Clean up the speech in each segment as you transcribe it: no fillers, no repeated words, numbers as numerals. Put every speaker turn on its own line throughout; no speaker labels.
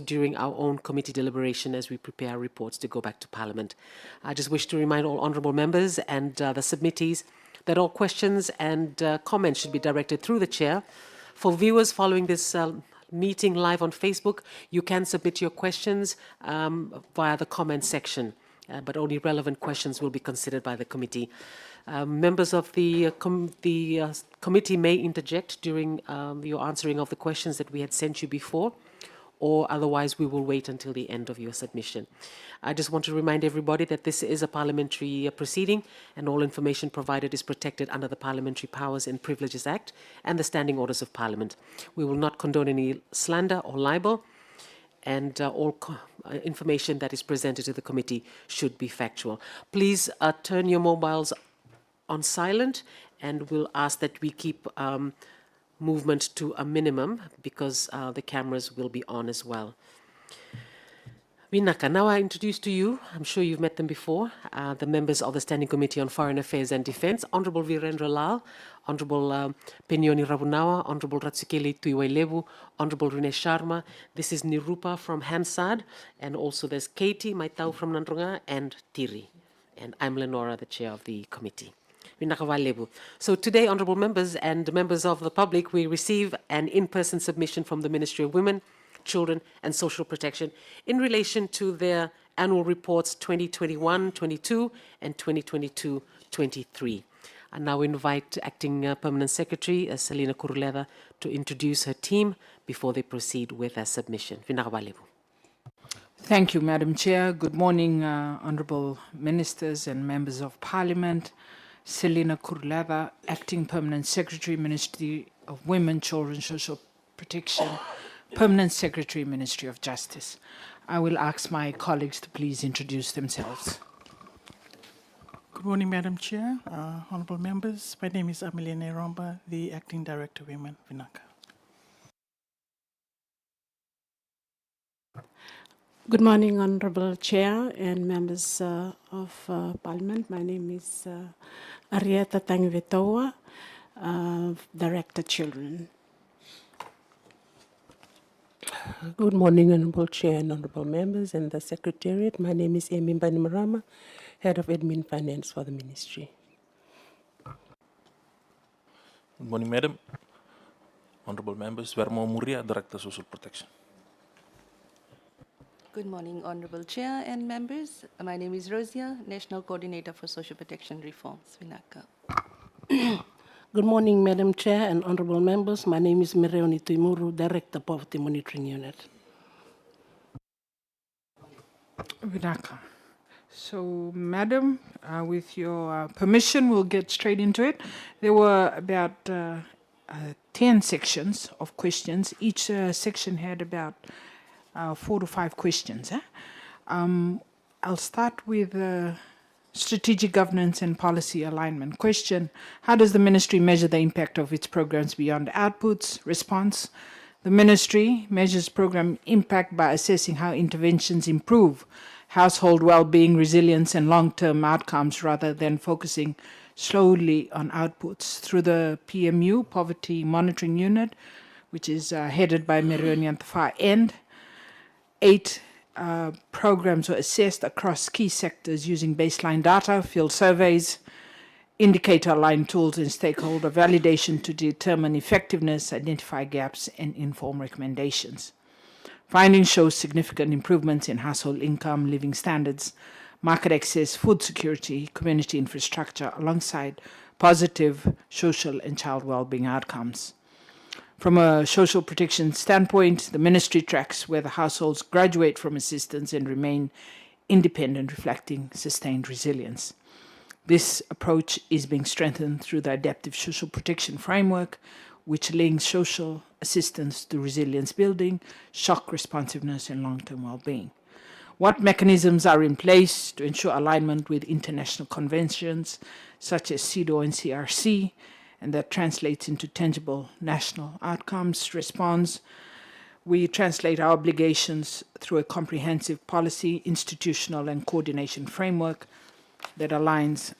during our own committee deliberation as we prepare our reports to go back to Parliament. I just wish to remind all honourable members and the submittees that all questions and comments should be directed through the chair. For viewers following this meeting live on Facebook, you can submit your questions via the comment section, but only relevant questions will be considered by the committee. Members of the committee may interject during your answering of the questions that we had sent you before, or otherwise we will wait until the end of your submission. I just want to remind everybody that this is a parliamentary proceeding and all information provided is protected under the Parliamentary Powers and Privileges Act and the Standing Orders of Parliament. We will not condone any slander or libel, and all information that is presented to the committee should be factual. Please turn your mobiles on silent, and we'll ask that we keep movement to a minimum because the cameras will be on as well. Vinaka, now I introduce to you, I'm sure you've met them before, the members of the Standing Committee on Foreign Affairs and Defence, Honourable Virendra Lal, Honourable Penyoni Rabunawa, Honourable Ratsukeli Tuiwailevu, Honourable Rene Sharma. This is Nirupa from Hansard, and also there's Katie Maitau from Nandrunga, and Tiri. And I'm Lenora, the chair of the committee. So today, honourable members and members of the public, we receive an in-person submission from the Ministry of Women, Children and Social Protection in relation to their annual reports 2021-22 and 2022-23. I now invite Acting Permanent Secretary Selina Kuruleva to introduce her team before they proceed with their submission.
Thank you, Madam Chair. Good morning, honourable ministers and members of Parliament. Selina Kuruleva, Acting Permanent Secretary, Ministry of Women, Children, Social Protection, Permanent Secretary, Ministry of Justice. I will ask my colleagues to please introduce themselves.
Good morning, Madam Chair, honourable members. My name is Amelia Neromba, the Acting Director of Women, Vinaka.
Good morning, Honourable Chair and members of Parliament. My name is Arieta Tangvetoa, Director Children.
Good morning, Honourable Chair and Honourable Members and the Secretariat. My name is Amy Mbanimarama, Head of Admin Finance for the Ministry.
Good morning, Madam. Honourable Members, Vermo Muria, Director Social Protection.
Good morning, Honourable Chair and members. My name is Rosia, National Coordinator for Social Protection Reforms, Vinaka.
Good morning, Madam Chair and Honourable Members. My name is Mireoni Tuimuru, Director Poverty Monitoring Unit.
Vinaka. So, Madam, with your permission, we'll get straight into it. There were about 10 sections of questions. Each section had about 4 to 5 questions. I'll start with strategic governance and policy alignment. Question: how does the ministry measure the impact of its programs beyond outputs? Response: the ministry measures program impact by assessing how interventions improve household well-being, resilience, and long-term outcomes rather than focusing solely on outputs. Through the PMU, Poverty Monitoring Unit, which is headed by Mirioni at the far end, 8 programs were assessed across key sectors using baseline data, field surveys, indicator-aligned tools, and stakeholder validation to determine effectiveness, identify gaps, and inform recommendations. Findings show significant improvements in household income, living standards, market access, food security, community infrastructure, alongside positive social and child well-being outcomes. From a social protection standpoint, the ministry tracks whether households graduate from assistance and remain independent, reflecting sustained resilience. This approach is being strengthened through the Adaptive Social Protection Framework, which links social assistance to resilience building, shock responsiveness, and long-term well-being. What mechanisms are in place to ensure alignment with international conventions such as CEDAW and CRC, and that translates into tangible national outcomes? Response: we translate our obligations through a comprehensive policy, institutional, and coordination framework that aligns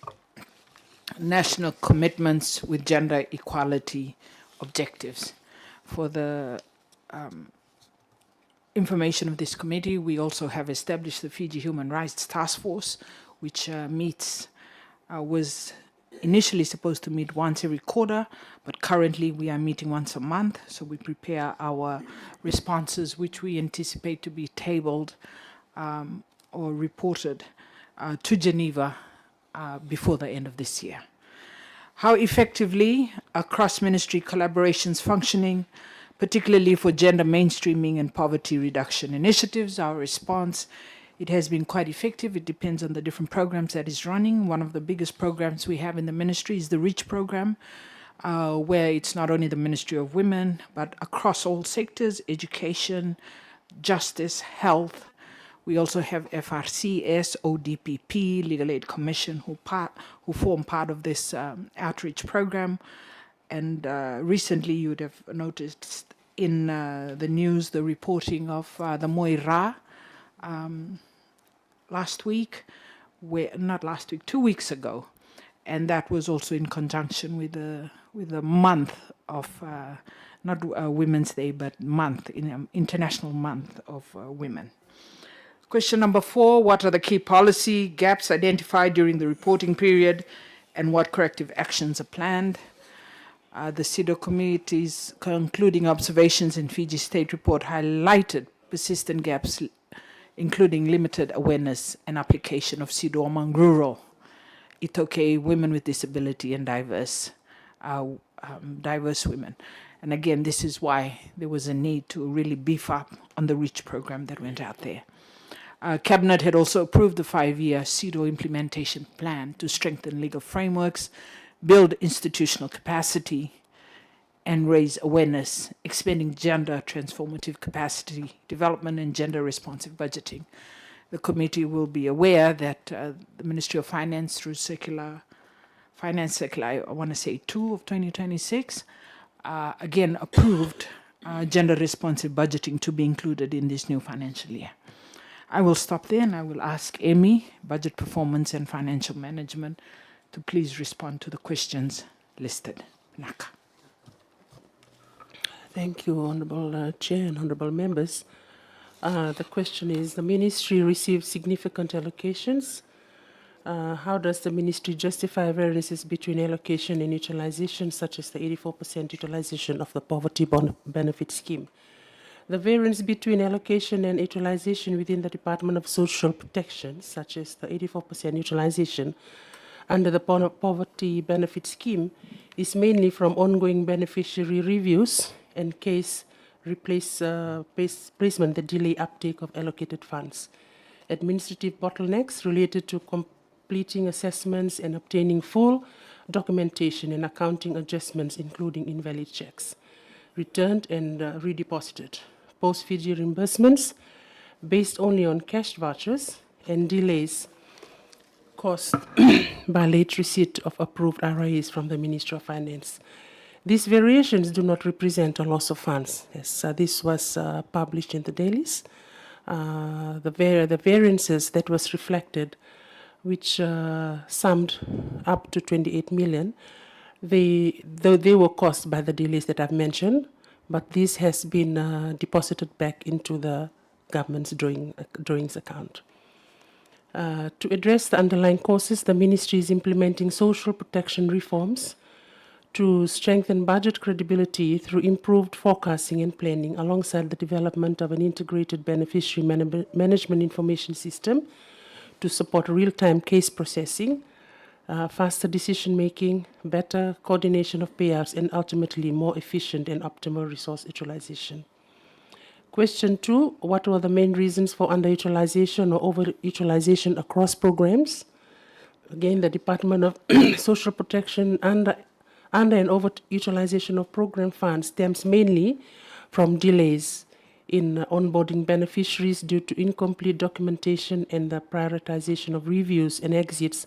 national commitments with gender equality objectives. For the information of this committee, we also have established the Fiji Human Rights Task Force, which was initially supposed to meet once every quarter, but currently we are meeting once a month. So we prepare our responses, which we anticipate to be tabled or reported to Geneva before the end of this year. How effectively are cross-ministry collaborations functioning, particularly for gender mainstreaming and poverty reduction initiatives? Our response: it has been quite effective. It depends on the different programs that is running. One of the biggest programs we have in the ministry is the REACH program, where it's not only the Ministry of Women, but across all sectors: education, justice, health. We also have FRCS, ODPP, Legal Aid Commission, who form part of this outreach program. And recently, you would have noticed in the news the reporting of the Moira last week, 2 weeks ago, and that was also in conjunction with the month of not Women's Day, but International Month of Women. Question number 4, what are the key policy gaps identified during the reporting period, and what corrective actions are planned? The CEDAW committee's concluding observations in Fiji State Report highlighted persistent gaps, including limited awareness and application of CEDAW among rural, Itoke, women with disability, and diverse women. And again, this is why there was a need to really beef up on the REACH program that went out there. Cabinet had also approved the 5-year CEDAW implementation plan to strengthen legal frameworks, build institutional capacity, and raise awareness, expanding gender transformative capacity development and gender responsive budgeting. The committee will be aware that the Ministry of Finance, through Finance Circular, I want to say 2 of 2026, again approved gender responsive budgeting to be included in this new financial year. I will stop there and I will ask Amy, Budget Performance and Financial Management, to please respond to the questions listed. Naka.
Thank you, Honourable Chair and Honourable Members. The question is, the Ministry received significant allocations. How does the Ministry justify variances between allocation and utilization, such as the 84% utilization of the Poverty Benefit Scheme? The variance between allocation and utilization within the Department of Social Protection, such as the 84% utilization under the Poverty Benefit Scheme, is mainly from ongoing beneficiary reviews and case placement that delay uptake of allocated funds. Administrative bottlenecks related to completing assessments and obtaining full documentation and accounting adjustments, including invalid checks, returned and redeposited. Post-Fiji reimbursements based only on cash vouchers and delays caused by late receipt of approved RIAs from the Ministry of Finance. These variations do not represent a loss of funds. Yes, this was published in the dailies. The variances that was reflected, which summed up to 28 million, they were caused by the delays that I've mentioned, but this has been deposited back into the government's drawings account. To address the underlying causes, the Ministry is implementing social protection reforms to strengthen budget credibility through improved forecasting and planning, alongside the development of an integrated beneficiary management information system to support real-time case processing, faster decision-making, better coordination of payouts, and ultimately more efficient and optimal resource utilization. Question 2, what were the main reasons for underutilization or overutilization across programs? Again, the Department of Social Protection under and overutilization of program funds stems mainly from delays in onboarding beneficiaries due to incomplete documentation and the prioritization of reviews and exits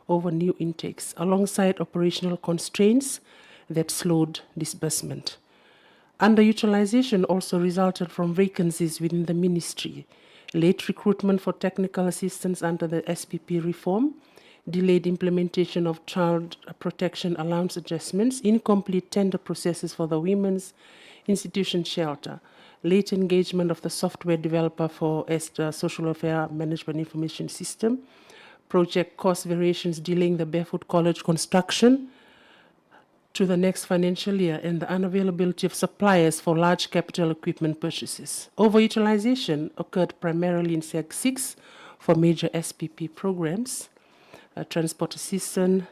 over new intakes, alongside operational constraints that slowed disbursement. Underutilization also resulted from vacancies within the ministry, late recruitment for technical assistance under the SPP reform, delayed implementation of child protection allowance adjustments, incomplete tender processes for the women's institution shelter, late engagement of the software developer for the social welfare management information system, project cost variations delaying the Barefoot College construction to the next financial year, and the unavailability of suppliers for large capital equipment purchases. Overutilization occurred primarily in SEG 6 for major SPP programs, transport assistance,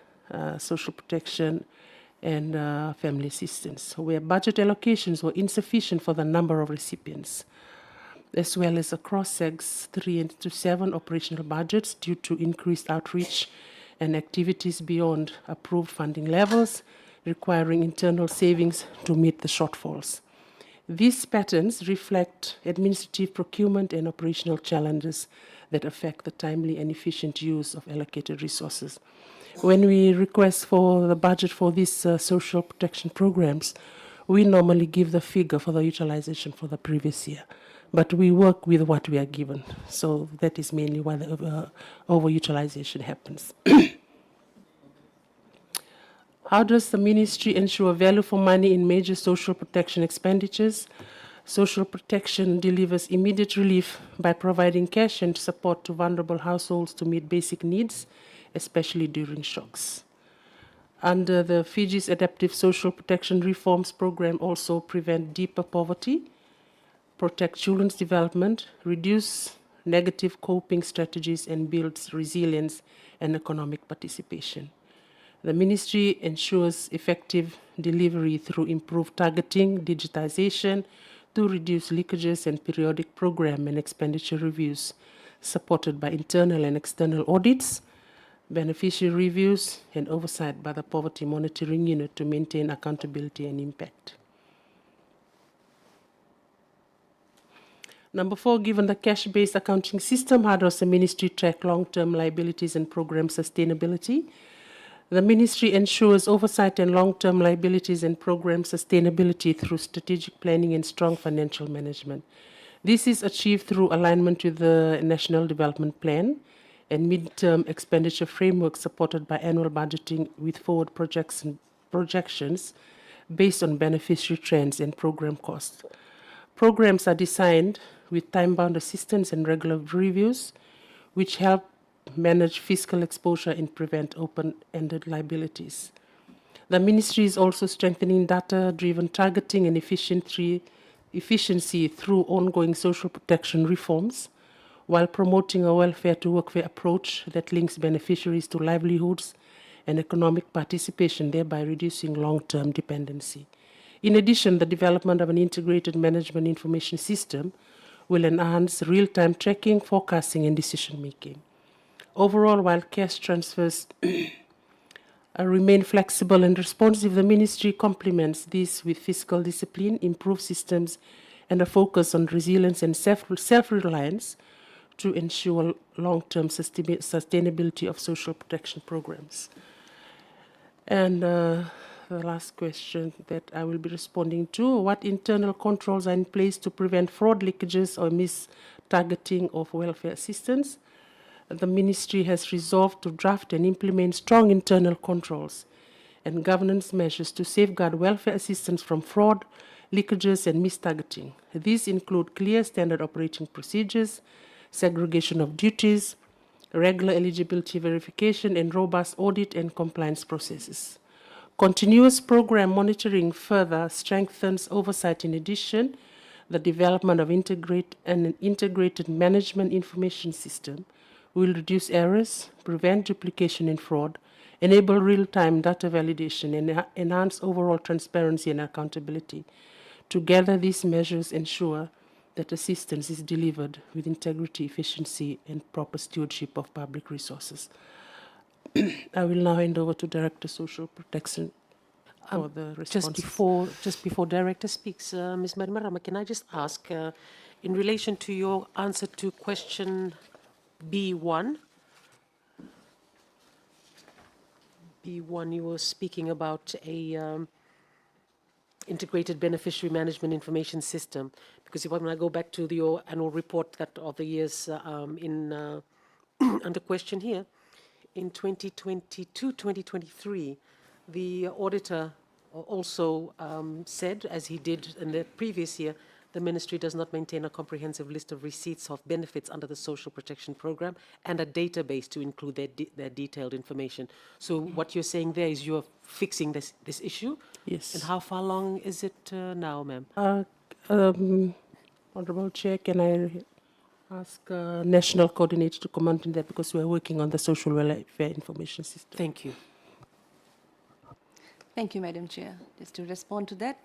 social protection, and family assistance, where budget allocations were insufficient for the number of recipients, as well as across SEGs 3 and to 7 operational budgets due to increased outreach and activities beyond approved funding levels, requiring internal savings to meet the shortfalls. These patterns reflect administrative procurement and operational challenges that affect the timely and efficient use of allocated resources. When we request for the budget for these social protection programs, we normally give the figure for the utilization for the previous year, but we work with what we are given. So that is mainly why the overutilization happens. How does the ministry ensure value for money in major social protection expenditures? Social protection delivers immediate relief by providing cash and support to vulnerable households to meet basic needs, especially during shocks. Under the Fiji's Adaptive Social Protection Reforms Program also prevent deeper poverty, protect children's development, reduce negative coping strategies, and builds resilience and economic participation. The ministry ensures effective delivery through improved targeting, digitization, to reduce leakages and periodic program and expenditure reviews, supported by internal and external audits, beneficiary reviews, and oversight by the Poverty Monitoring Unit to maintain accountability and impact. Number 4, given the cash-based accounting system, how does the ministry track long-term liabilities and program sustainability? The ministry ensures oversight and long-term liabilities and program sustainability through strategic planning and strong financial management. This is achieved through alignment with the National Development Plan and mid-term expenditure framework supported by annual budgeting with forward projections based on beneficiary trends and program costs. Programs are designed with time-bound assistance and regular reviews, which help manage fiscal exposure and prevent open-ended liabilities. The ministry is also strengthening data-driven targeting and efficiency through ongoing social protection reforms, while promoting a welfare-to-workfare approach that links beneficiaries to livelihoods and economic participation, thereby reducing long-term dependency. In addition, the development of an integrated management information system will enhance real-time tracking, forecasting, and decision-making. Overall, while cash transfers remain flexible and responsive, the ministry complements this with fiscal discipline, improved systems, and a focus on resilience and self-reliance to ensure long-term sustainability of social protection programs. And the last question that I will be responding to, what internal controls are in place to prevent fraud, leakages, or mis-targeting of welfare assistance? The ministry has resolved to draft and implement strong internal controls and governance measures to safeguard welfare assistance from fraud, leakages, and mistargeting. These include clear standard operating procedures, segregation of duties, regular eligibility verification, and robust audit and compliance processes. Continuous program monitoring further strengthens oversight. In addition, the development of an integrated management information system will reduce errors, prevent duplication and fraud, enable real-time data validation, and enhance overall transparency and accountability. Together, these measures ensure that assistance is delivered with integrity, efficiency, and proper stewardship of public resources. I will now hand over to Director Social Protection for the response.
Just before Director speaks, Ms. Marimarama, can I just ask, in relation to your answer to question B1, you were speaking about a integrated beneficiary management information system, because if when I go back to your annual report that of the years under question here, in 2022-2023, the auditor also said, as he did in the previous year, the ministry does not maintain a comprehensive list of receipts of benefits under the social protection program and a database to include their detailed information. So what you're saying there is you're fixing this issue?
Yes.
And how far along is it now, ma'am?
Honorable Chair, can I ask National Coordinator to comment on that, because we're working on the social welfare information system.
Thank you.
Thank you, Madam Chair. Just to respond to that,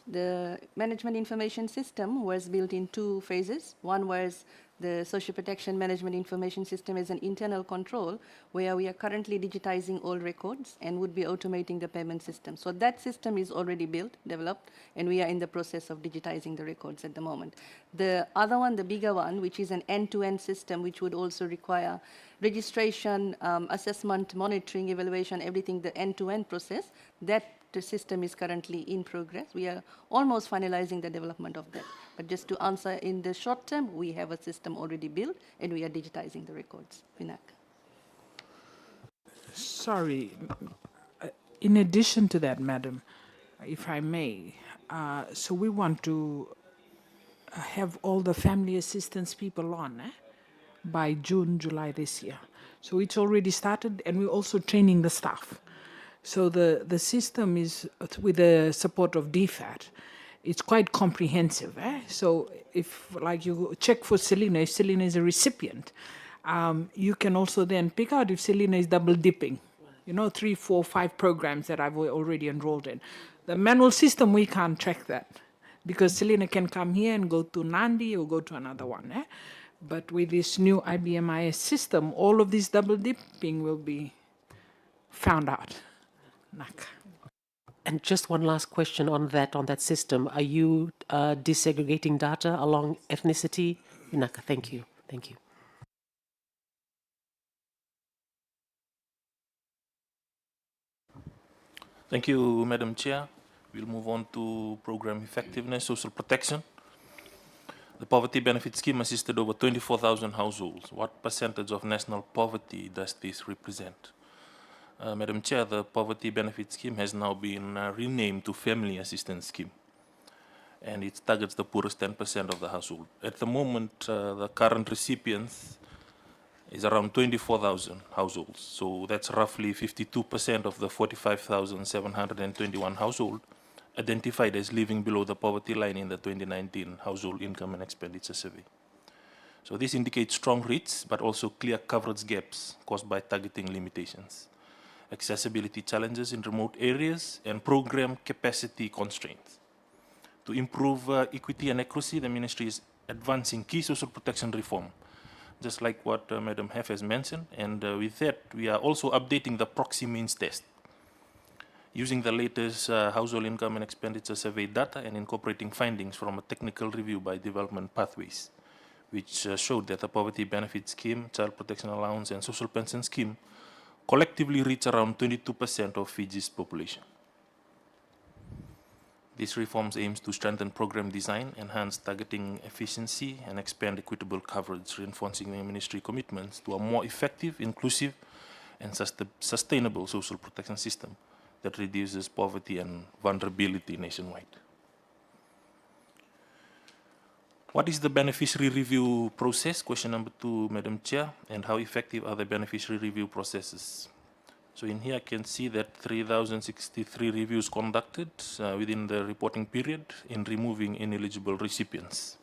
the management information system was built in two phases. One was the social protection management information system as an internal control, where we are currently digitizing all records and would be automating the payment system. So that system is already built, developed, and we are in the process of digitizing the records at the moment. The other one, the bigger one, which is an end-to-end system, which would also require registration, assessment, monitoring, evaluation, everything, the end-to-end process, that the system is currently in progress. We are almost finalizing the development of that. But just to answer, in the short term, we have a system already built, and we are digitizing the records. Vinaka.
Sorry. In addition to that, Madam, if I may, so we want to have all the family assistance people on by June, July this year. So it's already started, and we're also training the staff. So the system is, with the support of DFAT, it's quite comprehensive. So if, like, you check for Selena, if Selena is a recipient, you can also then pick out if Selena is double dipping. 3, 4, 5 programs that I've already enrolled in. The manual system, we can't track that, because Selena can come here and go to Nandi or go to another one. But with this new IBMIS system, all of this double dipping will be found out. Naka.
And just one last question on that system. Are you desegregating data along ethnicity? Vinaka, thank you. Thank you.
Thank you, Madam Chair. We'll move on to program effectiveness, social protection. The poverty benefit scheme assisted over 24,000 households. What percentage of national poverty does this represent? Madam Chair, the poverty benefit scheme has now been renamed to family assistance scheme, and it targets the poorest 10% of the household. At the moment, the current recipients is around 24,000 households. So that's roughly 52% of the 45,721 households identified as living below the poverty line in the 2019 Household Income and Expenditure Survey. So this indicates strong reach, but also clear coverage gaps caused by targeting limitations, accessibility challenges in remote areas, and program capacity constraints. To improve equity and accuracy, the Ministry is advancing key social protection reform, just like what Madam Hef has mentioned. And with that, we are also updating the proxy means test, using the latest Household Income and Expenditure Survey data and incorporating findings from a technical review by Development Pathways, which showed that the Poverty Benefit Scheme, Child Protection Allowance, and Social Pension Scheme collectively reach around 22% of Fiji's population. These reforms aims to strengthen program design, enhance targeting efficiency, and expand equitable coverage, reinforcing the Ministry commitments to a more effective, inclusive, and sustainable social protection system that reduces poverty and vulnerability nationwide. What is the beneficiary review process? Question number 2, Madam Chair. And how effective are the beneficiary review processes? So in here I can see that 3,063 reviews conducted within the reporting period in removing ineligible recipients.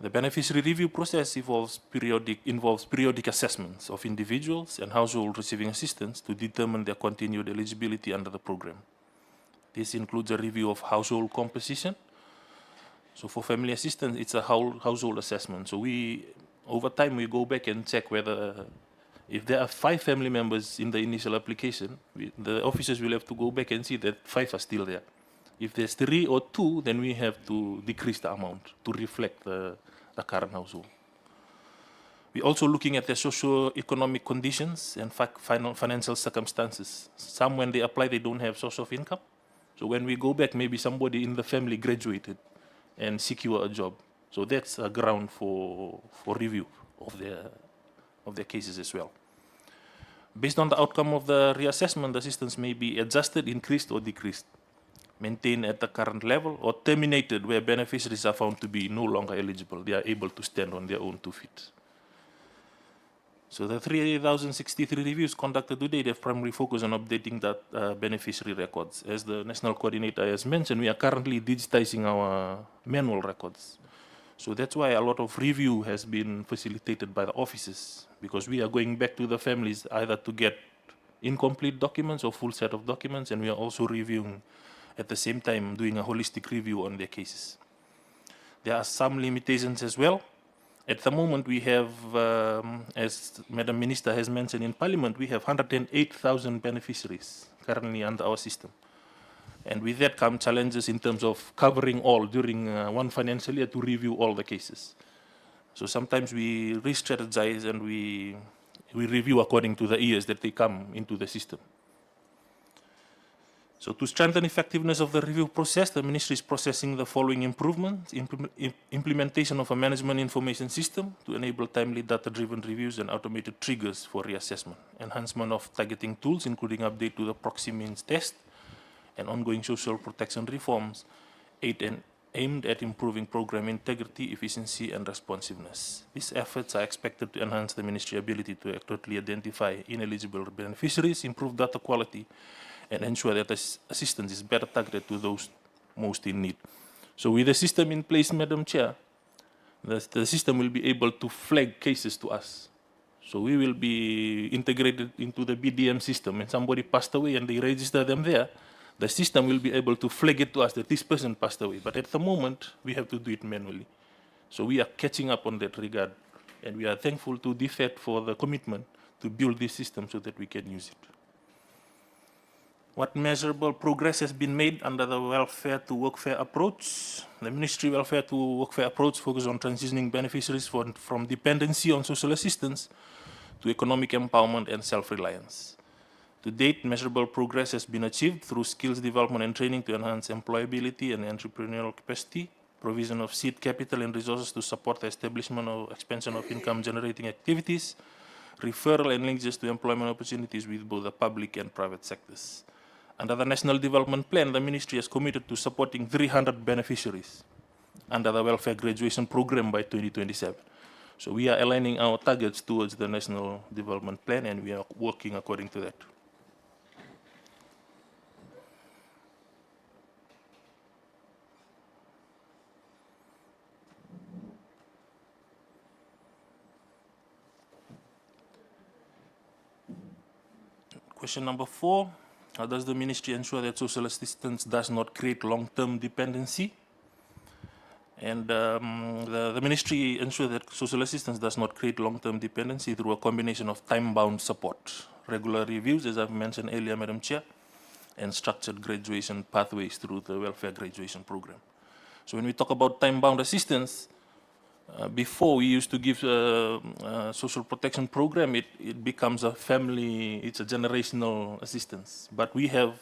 The beneficiary review process involves periodic assessments of individuals and households receiving assistance to determine their continued eligibility under the program. This includes a review of household composition. So for family assistance, it's a household assessment. So over time, we go back and check whether, if there are 5 family members in the initial application, the officers will have to go back and see that 5 are still there. If there's 3 or 2, then we have to decrease the amount to reflect the current household. We're also looking at their socio-economic conditions and financial circumstances. Some, when they apply, they don't have source of income. So when we go back, maybe somebody in the family graduated and secure a job. So that's a ground for review of their cases as well. Based on the outcome of the reassessment, the assistance may be adjusted, increased, or decreased. maintained at the current level or terminated where beneficiaries are found to be no longer eligible. They are able to stand on their own 2 feet. So the 3,063 reviews conducted today, they have primarily focused on updating that beneficiary records. As the national coordinator has mentioned, we are currently digitizing our manual records. So that's why a lot of review has been facilitated by the offices, because we are going back to the families either to get incomplete documents or full set of documents, and we are also reviewing at the same time, doing a holistic review on their cases. There are some limitations as well. At the moment, we have, as Madam Minister has mentioned in Parliament, we have 108,000 beneficiaries currently under our system. And with that come challenges in terms of covering all during one financial year to review all the cases. So sometimes we re-strategize and we review according to the years that they come into the system. So to strengthen effectiveness of the review process, the Ministry is processing the following improvements: implementation of a management information system to enable timely data-driven reviews and automated triggers for reassessment, enhancement of targeting tools, including update to the proxy means test, and ongoing social protection reforms aimed at improving program integrity, efficiency, and responsiveness. These efforts are expected to enhance the Ministry's ability to accurately identify ineligible beneficiaries, improve data quality, and ensure that assistance is better targeted to those most in need. So with the system in place, Madam Chair, the system will be able to flag cases to us. So we will be integrated into the BDM system. When somebody passed away and they register them there, the system will be able to flag it to us that this person passed away. But at the moment, we have to do it manually. So we are catching up on that regard. And we are thankful to DFED for the commitment to build this system so that we can use it. What measurable progress has been made under the welfare to workfare approach? The Ministry welfare to workfare approach focuses on transitioning beneficiaries from dependency on social assistance to economic empowerment and self-reliance. To date, measurable progress has been achieved through skills development and training to enhance employability and entrepreneurial capacity, provision of seed capital and resources to support the establishment or expansion of income-generating activities, referral and linkages to employment opportunities with both the public and private sectors. Under the National Development Plan, the Ministry is committed to supporting 300 beneficiaries under the Welfare Graduation Program by 2027. So we are aligning our targets towards the National Development Plan, and we are working according to that. Question number 4. How does the Ministry ensure that social assistance does not create long-term dependency? And the Ministry ensures that social assistance does not create long-term dependency through a combination of time-bound support, regular reviews, as I've mentioned earlier, Madam Chair, and structured graduation pathways through the Welfare Graduation Program. So when we talk about time-bound assistance, before we used to give social protection program, it becomes a family, it's a generational assistance. But we have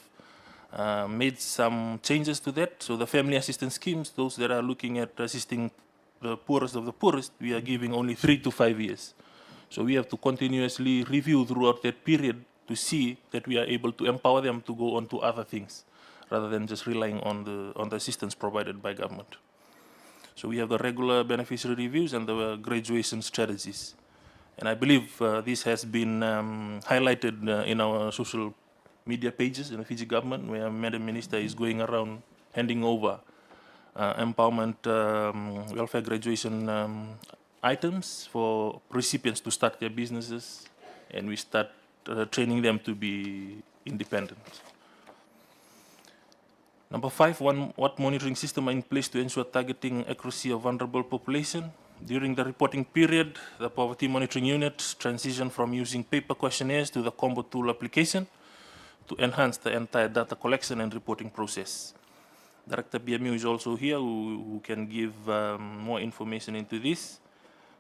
made some changes to that. So the family assistance schemes, those that are looking at assisting the poorest of the poorest, we are giving only 3 to 5 years. So we have to continuously review throughout that period to see that we are able to empower them to go on to other things, rather than just relying on the assistance provided by government. So we have the regular beneficiary reviews and the graduation strategies. And I believe this has been highlighted in our social media pages in the Fiji government, where Madam Minister is going around handing over empowerment welfare graduation items for recipients to start their businesses, and we start training them to be independent. Number 5, what monitoring system are in place to ensure targeting accuracy of vulnerable population? During the reporting period, the Poverty Monitoring Unit transitioned from using paper questionnaires to the combo tool application to enhance the entire data collection and reporting process. Director BMU is also here who can give more information into this.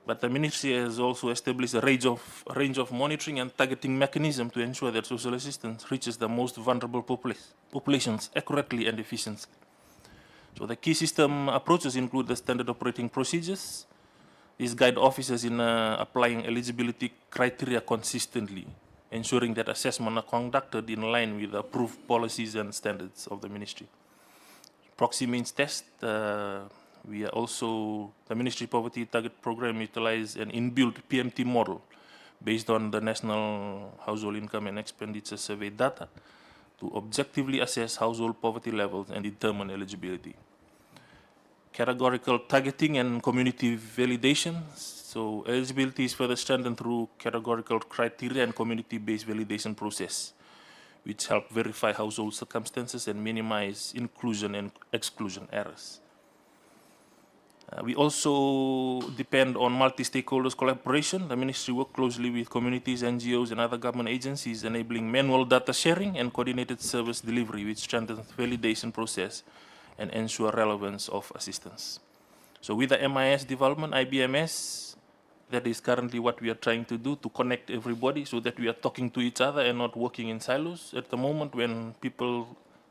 But the Ministry has also established a range of monitoring and targeting mechanisms to ensure that social assistance reaches the most vulnerable populations accurately and efficiently. So the key system approaches include the standard operating procedures. These guide officers in applying eligibility criteria consistently, ensuring that assessments are conducted in line with approved policies and standards of the Ministry. proxy means test. We are also, the Ministry Poverty Target Program utilize an inbuilt PMT model based on the National Household Income and Expenditure Survey data to objectively assess household poverty levels and determine eligibility. Categorical targeting and community validation. So eligibility is further strengthened through categorical criteria and community-based validation process, which help verify household circumstances and minimize inclusion and exclusion errors. We also depend on multi-stakeholders collaboration. The ministry works closely with communities, NGOs, and other government agencies, enabling manual data sharing and coordinated service delivery, which strengthens validation process and ensure relevance of assistance. So with the MIS development, IBMS, that is currently what we are trying to do to connect everybody so that we are talking to each other and not working in silos. At the moment, when people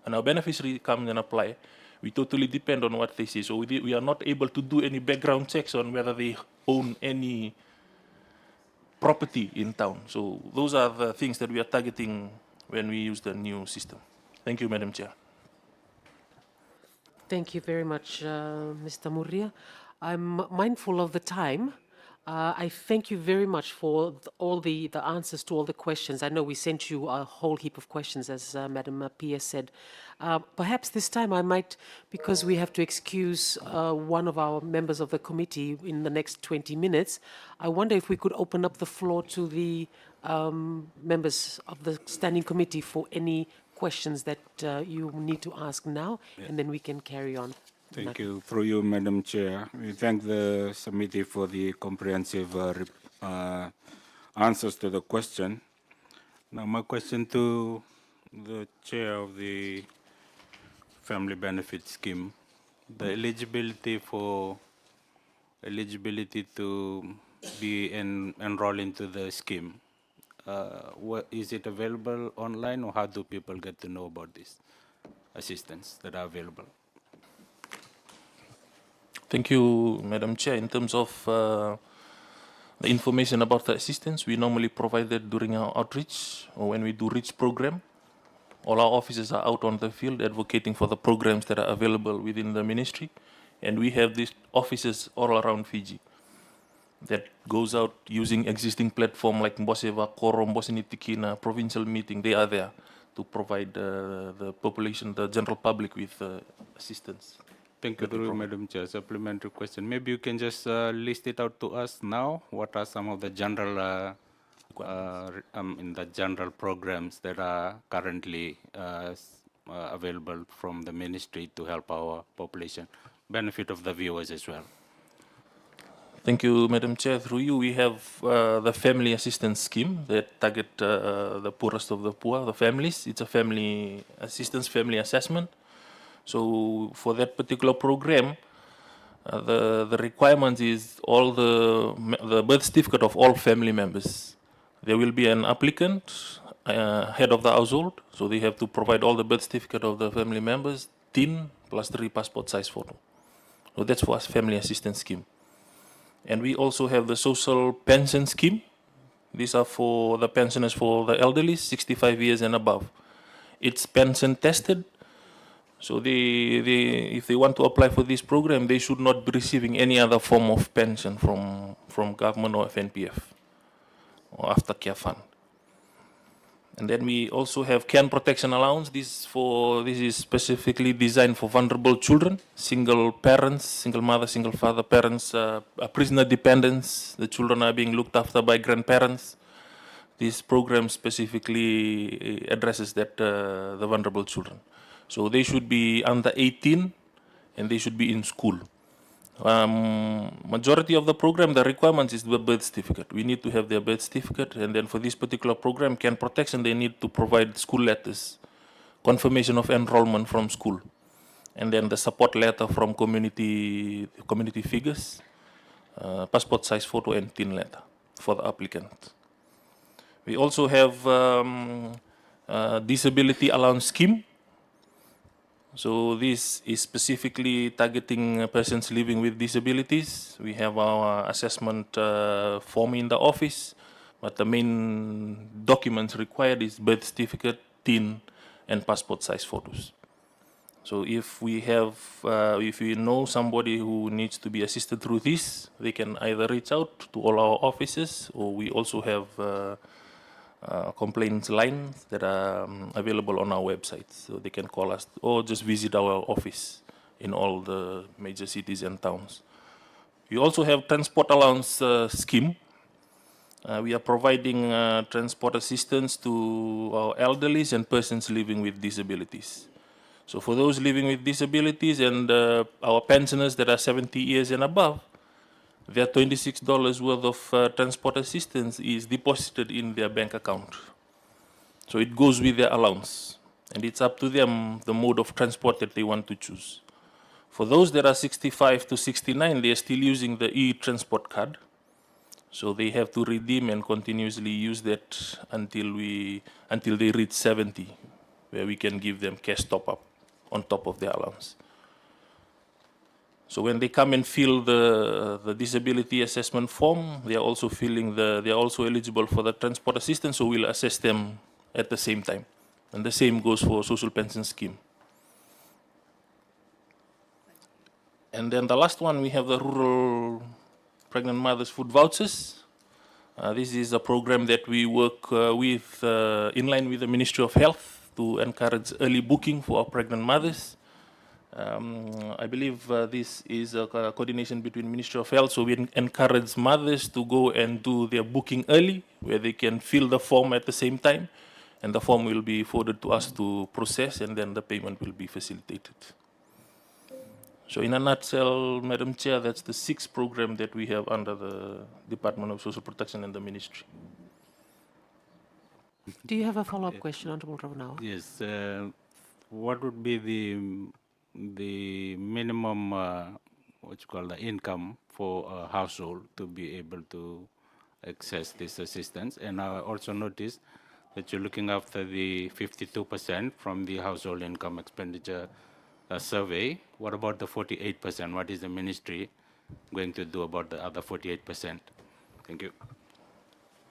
and our beneficiary come and apply, we totally depend on what they say. So we are not able to do any background checks on whether they own any property in town. So those are the things that we are targeting when we use the new system. Thank you, Madam Chair.
Thank you very much, Mr. Murria. I'm mindful of the time. I thank you very much for all the answers to all the questions. I know we sent you a whole heap of questions, as Madam Pia said. Perhaps this time I might, because we have to excuse one of our members of the committee in the next 20 minutes, I wonder if we could open up the floor to the members of the standing committee for any questions that you need to ask now, and then we can carry on.
Thank you. Through you, Madam Chair. We thank the committee for the comprehensive answers to the question. Now, my question to the chair of the Family Benefit Scheme, the eligibility to be enrolled into the scheme. Is it available online, or how do people get to know about this assistance that are available?
Thank you, Madam Chair. In terms of the information about the assistance, we normally provide that during our outreach or when we do REACH program. All our officers are out on the field advocating for the programs that are available within the ministry. And we have these officers all around Fiji that goes out using existing platform like Mboseva, Koro, Mbosini Tikina, provincial meeting. They are there to provide the population, the general public with assistance.
Thank you, through Madam Chair. Supplementary question. Maybe you can just list it out to us now. What are some of the general in the general programs that are currently available from the ministry to help our population, benefit of the viewers as well?
Thank you, Madam Chair. Through you, we have the Family Assistance Scheme that target the poorest of the poor, the families. It's a family assistance, family assessment. So for that particular program, the requirement is all the birth certificate of all family members. There will be an applicant, head of the household, so they have to provide all the birth certificate of the family members, TIN, plus 3 passport size photo. So that's for us, Family Assistance Scheme. And we also have the Social Pension Scheme. These are for the pensioners for the elderly, 65 years and above. It's pension tested. So if they want to apply for this program, they should not be receiving any other form of pension from government or FNPF or aftercare fund. And then we also have Care and Protection Allowance. This is specifically designed for vulnerable children, single parents, single mother, single father parents, prisoner dependents. The children are being looked after by grandparents. This program specifically addresses that the vulnerable children. So they should be under 18 and they should be in school. Majority of the program, the requirements is the birth certificate. We need to have their birth certificate, and then for this particular program, Care and Protection, they need to provide school letters, confirmation of enrollment from school, and then the support letter from community figures, passport size photo and TIN letter for the applicant. We also have disability allowance scheme. So this is specifically targeting persons living with disabilities. We have our assessment form in the office, but the main documents required is birth certificate, TIN, and passport size photos. So if we have, if we know somebody who needs to be assisted through this, they can either reach out to all our offices, or we also have complaints lines that are available on our website. So they can call us or just visit our office in all the major cities and towns. We also have transport allowance scheme. We are providing transport assistance to our elderly and persons living with disabilities. So for those living with disabilities and our pensioners that are 70 years and above, their $26 worth of transport assistance is deposited in their bank account. So it goes with their allowance, and it's up to them the mode of transport that they want to choose. For those that are 65 to 69, they are still using the e-transport card. So they have to redeem and continuously use that until they reach 70, where we can give them cash top-up on top of their allowance. So when they come and fill the disability assessment form, they are also they are also eligible for the transport assistance, so we'll assess them at the same time. And the same goes for social pension scheme. And then the last one, we have the rural pregnant mothers food vouchers. This is a program that we work with in line with the Ministry of Health to encourage early booking for our pregnant mothers. I believe this is a coordination between Ministry of Health, so we encourage mothers to go and do their booking early, where they can fill the form at the same time, and the form will be forwarded to us to process, and then the payment will be facilitated. So in a nutshell, Madam Chair, that's the 6th program that we have under the Department of Social Protection and the Ministry.
Do you have a follow-up question, Honorable Ravanao?
Yes. What would be the minimum what you call the income for a household to be able to access this assistance? And I also noticed that you're looking after the 52% from the household income expenditure survey. What about the 48%? What is the ministry going to do about the other 48%? Thank you.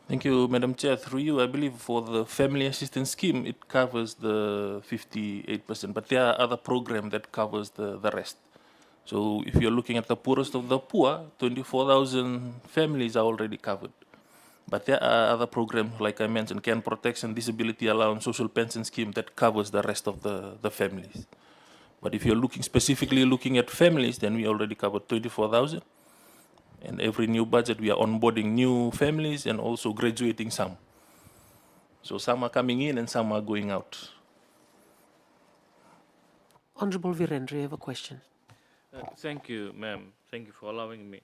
Thank you, Madam Chair. Through you, I believe for the family assistance scheme, it covers the 58%, but there are other programs that covers the rest. So if you're looking at the poorest of the poor, 24,000 families are already covered. But there are other programs, like I mentioned, Can Protection, Disability Allowance, Social Pension Scheme, that covers the rest of the families. But if you're specifically looking at families, then we already covered 24,000. And every new budget, we are onboarding new families and also graduating some. So some are coming in and some are going out.
Honorable Virendra, you have a question.
Thank you, ma'am. Thank you for allowing me.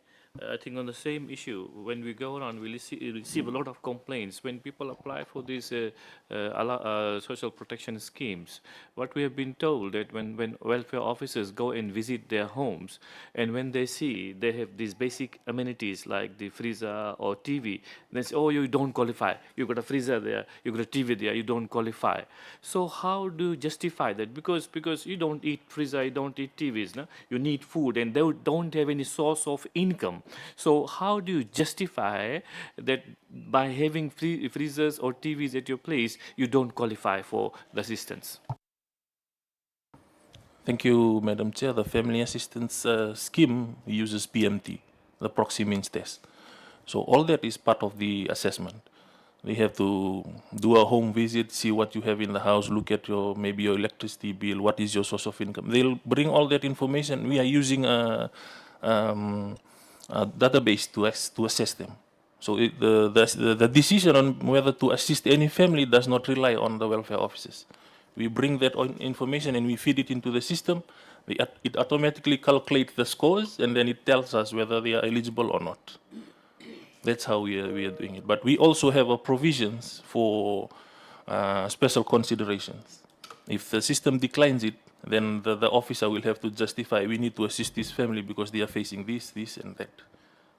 I think on the same issue, when we go around, we receive a lot of complaints. When people apply for these social protection schemes, what we have been told that when welfare officers go and visit their homes, and when they see they have these basic amenities like the freezer or TV, they say, oh, you don't qualify. You got a freezer there, you got a TV there, you don't qualify. So how do you justify that? Because you don't eat freezer, you don't eat TVs, no? You need food, and they don't have any source of income. So how do you justify that by having freezers or TVs at your place, you don't qualify for the assistance?
Thank you, Madam Chair. The family assistance scheme uses PMT, the proxy means test. So all that is part of the assessment. They have to do a home visit, see what you have in the house, look at maybe your electricity bill, what is your source of income. They'll bring all that information. We are using a database to assess them. So the decision on whether to assist any family does not rely on the welfare officers. We bring that information and we feed it into the system. It automatically calculates the scores, and then it tells us whether they are eligible or not. That's how we are doing it. But we also have provisions for special considerations. If the system declines it, then the officer will have to justify, we need to assist this family because they are facing this, and that.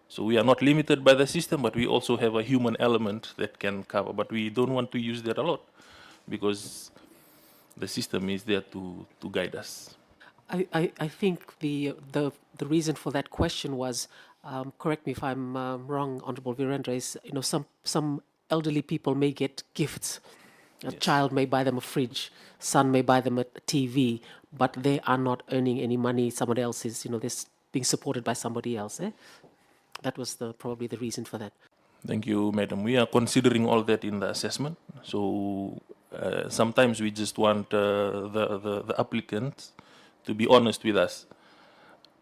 So we are not limited by the system, but we also have a human element that can cover. But we don't want to use that a lot because the system is there to guide us.
I think the reason for that question was, correct me if I'm wrong, Honorable Virendra, is some elderly people may get gifts A child may buy them a fridge, son may buy them a TV, but they are not earning any money. Someone else is, they're being supported by somebody else. That was probably the reason for that.
Thank you, Madam. We are considering all that in the assessment. So sometimes we just want the applicants to be honest with us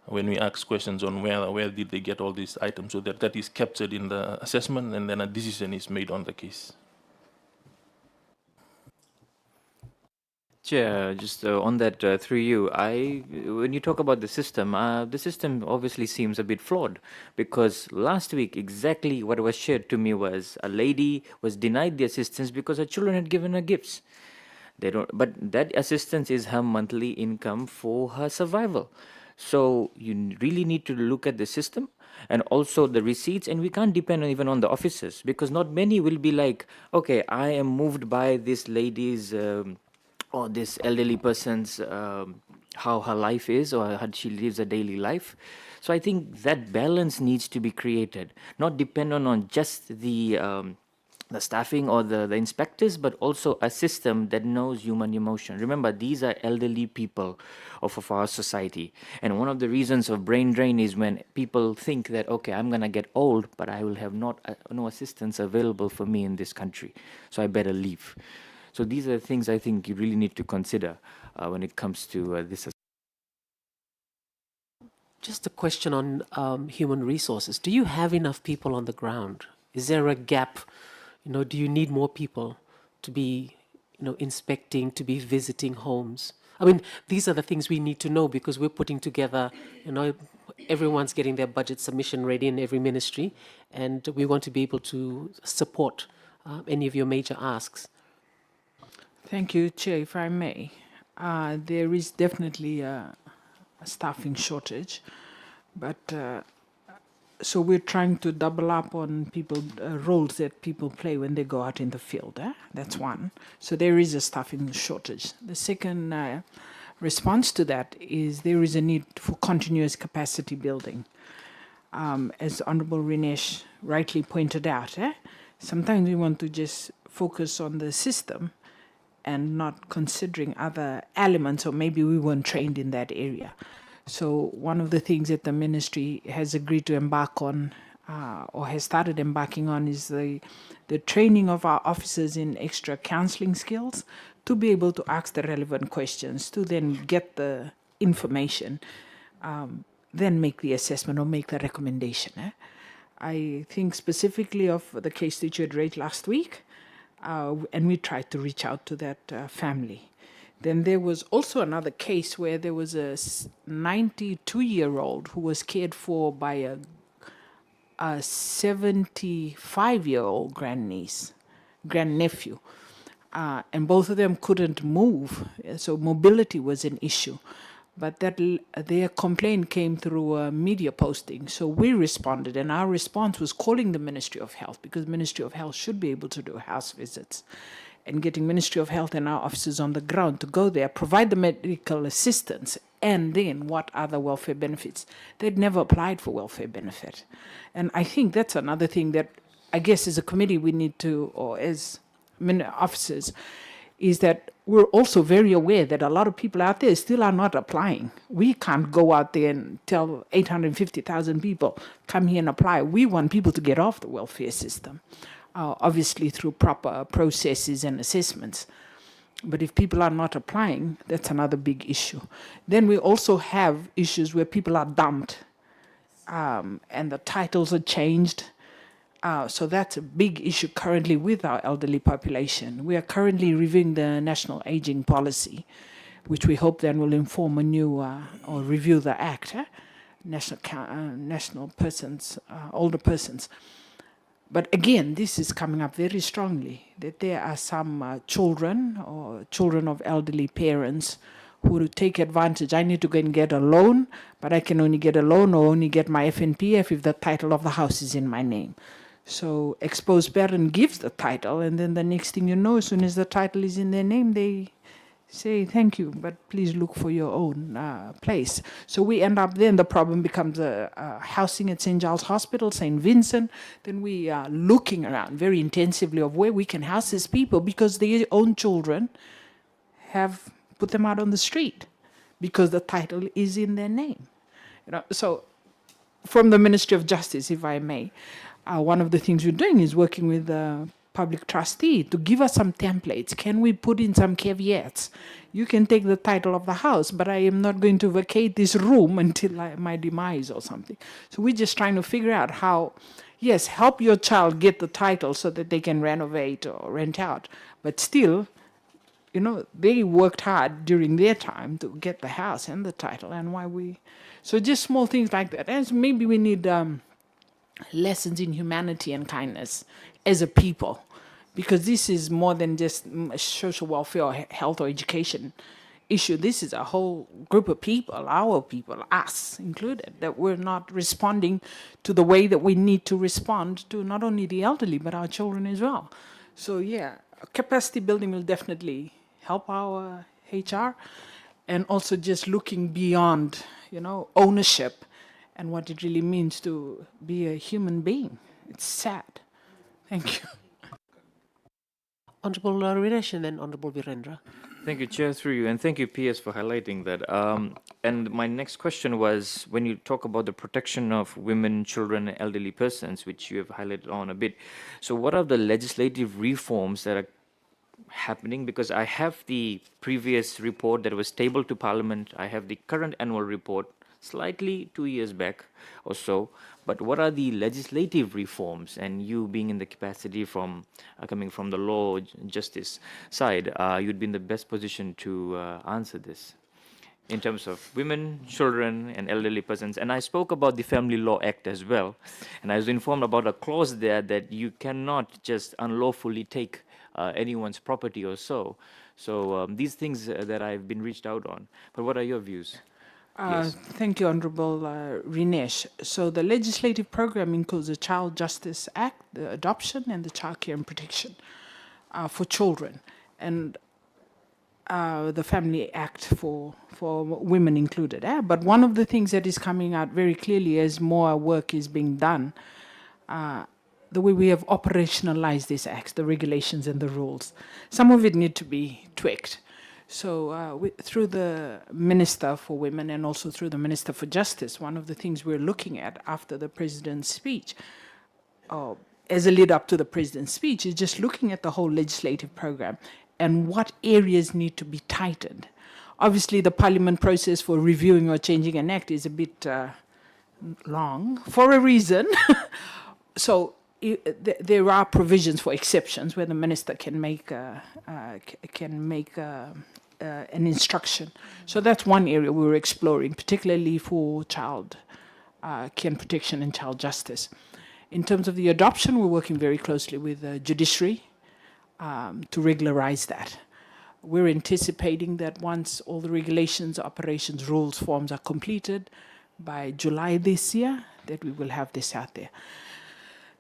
when we ask questions on where did they get all these items, so that is captured in the assessment and then a decision is made on the case.
Chair, just on that, through you, when you talk about the system obviously seems a bit flawed, because last week exactly what was shared to me was a lady was denied the assistance because her children had given her gifts. But that assistance is her monthly income for her survival. So you really need to look at the system and also the receipts, and we can't depend even on the officers, because not many will be like, okay, I am moved by this lady's or this elderly person's how her life is or how she lives a daily life. So I think that balance needs to be created, not dependent on just the staffing or the inspectors, but also a system that knows human emotion. Remember, these are elderly people of our society. And one of the reasons of brain drain is when people think that, okay, I'm going to get old, but I will have no assistance available for me in this country, so I better leave. So these are the things I think you really need to consider when it comes to this.
Just a question on human resources. Do you have enough people on the ground? Is there a gap? Do you need more people to be, inspecting, to be visiting homes? I mean, these are the things we need to know, because we're putting together, everyone's getting their budget submission ready in every ministry, and we want to be able to support any of your major asks.
Thank you, Chair. If I may, there is definitely a staffing shortage, but so we're trying to double up on roles that people play when they go out in the field. That's one. So there is a staffing shortage. The second response to that is there is a need for continuous capacity building. As Honorable Rinesh rightly pointed out, sometimes we want to just focus on the system and not considering other elements, or maybe we weren't trained in that area. So one of the things that the ministry has agreed to embark on, or has started embarking on, is the training of our officers in extra counseling skills to be able to ask the relevant questions, to then get the information, then make the assessment or make the recommendation. I think specifically of the case that you had raised last week, and we tried to reach out to that family. Then there was also another case where there was a 92-year-old who was cared for by a 75-year-old grandnephew, and both of them couldn't move, so mobility was an issue. But their complaint came through a media posting, so we responded, and our response was calling the Ministry of Health, because the Ministry of Health should be able to do house visits, and getting Ministry of Health and our officers on the ground to go there, provide the medical assistance, and then what other welfare benefits. They'd never applied for welfare benefit. And I think that's another thing that I guess as a committee we need to, or as officers, is that we're also very aware that a lot of people out there still are not applying. We can't go out there and tell 850,000 people, come here and apply. We want people to get off the welfare system, obviously through proper processes and assessments. But if people are not applying, that's another big issue. Then we also have issues where people are dumped, and the titles are changed. So that's a big issue currently with our elderly population. We are currently reviewing the National Aging Policy, which we hope then will inform a new or review the Act, National Persons, Older Persons. But again, this is coming up very strongly, that there are some children or children of elderly parents who take advantage. I need to go and get a loan, but I can only get a loan or only get my FNPF if the title of the house is in my name. So exposed parent gives the title, and then the next thing you know, as soon as the title is in their name, they say thank you, but please look for your own place. So we end up then the problem becomes housing at St. Giles Hospital, St. Vincent. Then we are looking around very intensively of where we can house these people because their own children have put them out on the street because the title is in their name. So from the Ministry of Justice, if I may, one of the things we're doing is working with the public trustee to give us some templates. Can we put in some caveats? You can take the title of the house, but I am not going to vacate this room until my demise or something. So we're just trying to figure out how, yes, help your child get the title so that they can renovate or rent out, but still, they worked hard during their time to get the house and the title, and so just small things like that. And so maybe we need lessons in humanity and kindness as a people, because this is more than just a social welfare or health or education issue. This is a whole group of people, our people, us included, that we're not responding to the way that we need to respond to not only the elderly, but our children as well. So yeah, capacity building will definitely help our HR, and also just looking beyond, ownership and what it really means to be a human being. It's sad. Thank you.
Honorable Rinesh and then Honorable Virendra.
Thank you, Chair, through you, and thank you, PS, for highlighting that. And my next question was, when you talk about the protection of women, children, and elderly persons, which you have highlighted on a bit, so what are the legislative reforms that are happening? Because I have the previous report that was tabled to Parliament, I have the current annual report, slightly 2 years back or so, but what are the legislative reforms? And you being in the capacity from coming from the law justice side, you'd be in the best position to answer this in terms of women, children, and elderly persons. And I spoke about the Family Law Act as well, and I was informed about a clause there that you cannot just unlawfully take anyone's property or so. So these things that I've been reached out on. But what are your views? Yes.
Thank you, Honorable Rinesh. So the legislative program includes the Child Justice Act, the adoption, and the Child Care and Protection for children, and the Family Act for women included. But one of the things that is coming out very clearly as more work is being done, the way we have operationalized these acts, the regulations and the rules, some of it need to be tweaked. So through the Minister for Women and also through the Minister for Justice, one of the things we're looking at after the President's speech, as a lead up to the President's speech, is just looking at the whole legislative program and what areas need to be tightened. Obviously, the Parliament process for reviewing or changing an act is a bit long for a reason. So there are provisions for exceptions where the minister can make an instruction. So that's one area we were exploring, particularly for child care and protection and child justice. In terms of the adoption, we're working very closely with the judiciary to regularize that. We're anticipating that once all the regulations, operations, rules, forms are completed by July this year, that we will have this out there.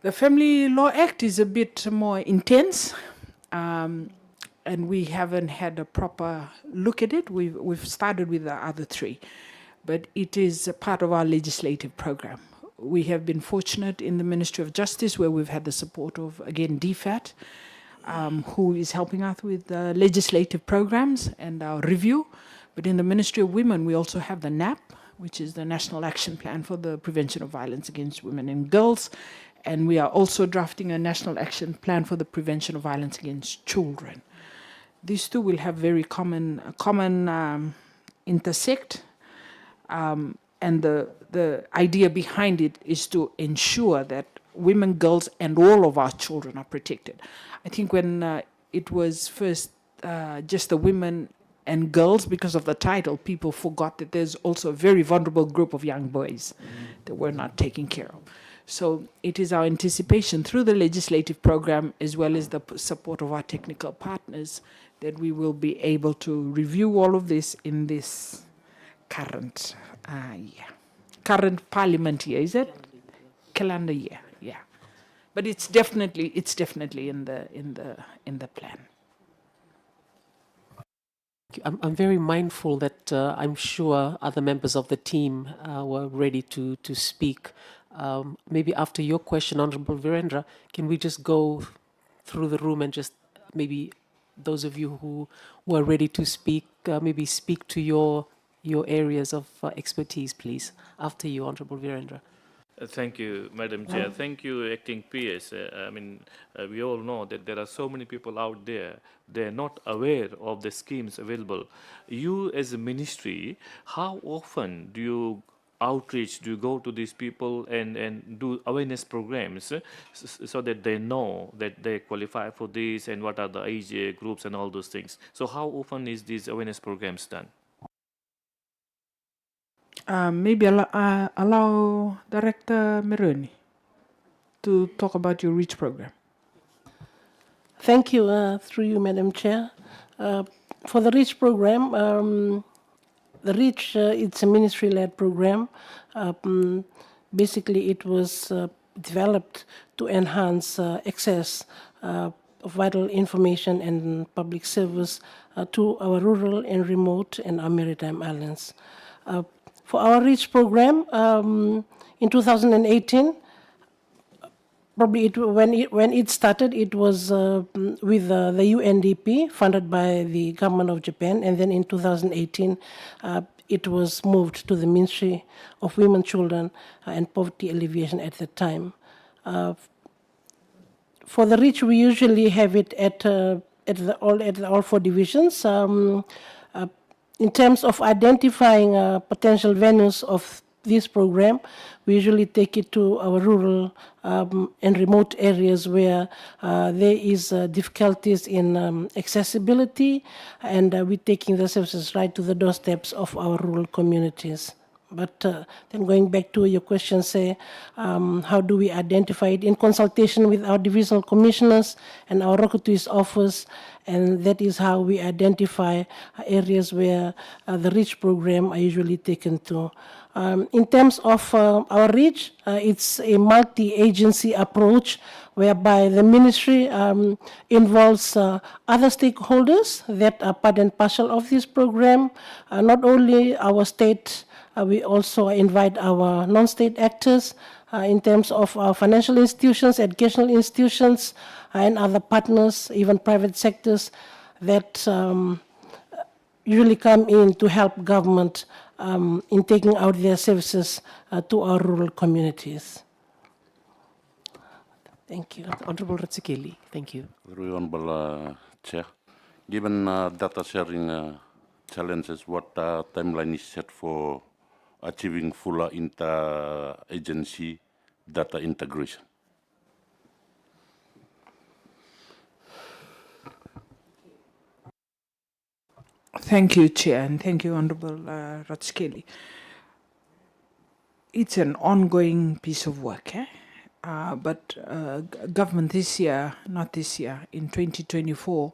The Family Law Act is a bit more intense, and we haven't had a proper look at it. We've started with the other three, but it is a part of our legislative program. We have been fortunate in the Ministry of Justice, where we've had the support of, again, DFAT, who is helping us with legislative programs and our review. But in the Ministry of Women, we also have the NAP, which is the National Action Plan for the Prevention of Violence Against Women and Girls. And we are also drafting a National Action Plan for the Prevention of Violence Against Children. These two will have very common intersect. And the idea behind it is to ensure that women, girls, and all of our children are protected. I think when it was first just the women and girls, because of the title, people forgot that there's also a very vulnerable group of young boys that we're not taking care of. So it is our anticipation through the legislative program, as well as the support of our technical partners, that we will be able to review all of this in this current current parliament year, is it? Calendar year, yeah. But it's definitely in the plan.
I'm very mindful that I'm sure other members of the team were ready to speak. Maybe after your question, Honorable Virendra, can we just go through the room and just maybe those of you who were ready to speak, maybe speak to your areas of expertise, please. After you, Honorable Virendra.
Thank you, Madam Chair. Thank you, Acting PS. We all know that there are so many people out there, they're not aware of the schemes available. You, as a ministry, how often do you outreach, do you go to these people and do awareness programs so that they know that they qualify for this and what are the age groups and all those things? So how often is these awareness programs done?
Maybe allow Director Meroni to talk about your REACH program.
Thank you, through you, Madam Chair. For the REACH program, the REACH, it's a ministry-led program. Basically, it was developed to enhance access of vital information and public service to our rural and remote and our maritime islands. For our REACH program, in 2018, probably when it started, it was with the UNDP, funded by the government of Japan, and then in 2018, it was moved to the Ministry of Women, Children, and Poverty Alleviation at the time. For the REACH, we usually have it at all 4 divisions. In terms of identifying potential venues of this program, we usually take it to our rural and remote areas where there is difficulties in accessibility, and we're taking the services right to the doorsteps of our rural communities. But then going back to your question, say, how do we identify it? In consultation with our divisional commissioners and our Rokotu's office, and that is how we identify areas where the REACH program are usually taken to. In terms of our REACH, it's a multi-agency approach whereby the ministry involves other stakeholders that are part and parcel of this program, not only our state. We also invite our non-state actors in terms of our financial institutions, educational institutions, and other partners, even private sectors that usually come in to help government in taking out their services to our rural communities. Thank you.
Honorable Ratsikeli, thank you.
Very Honorable Chair. Given data sharing challenges, what timeline is set for achieving full inter-agency data integration?
Thank you, Chair, and thank you, Honorable Ratskeli. It's an ongoing piece of work, but government this year, not this year, in 2024,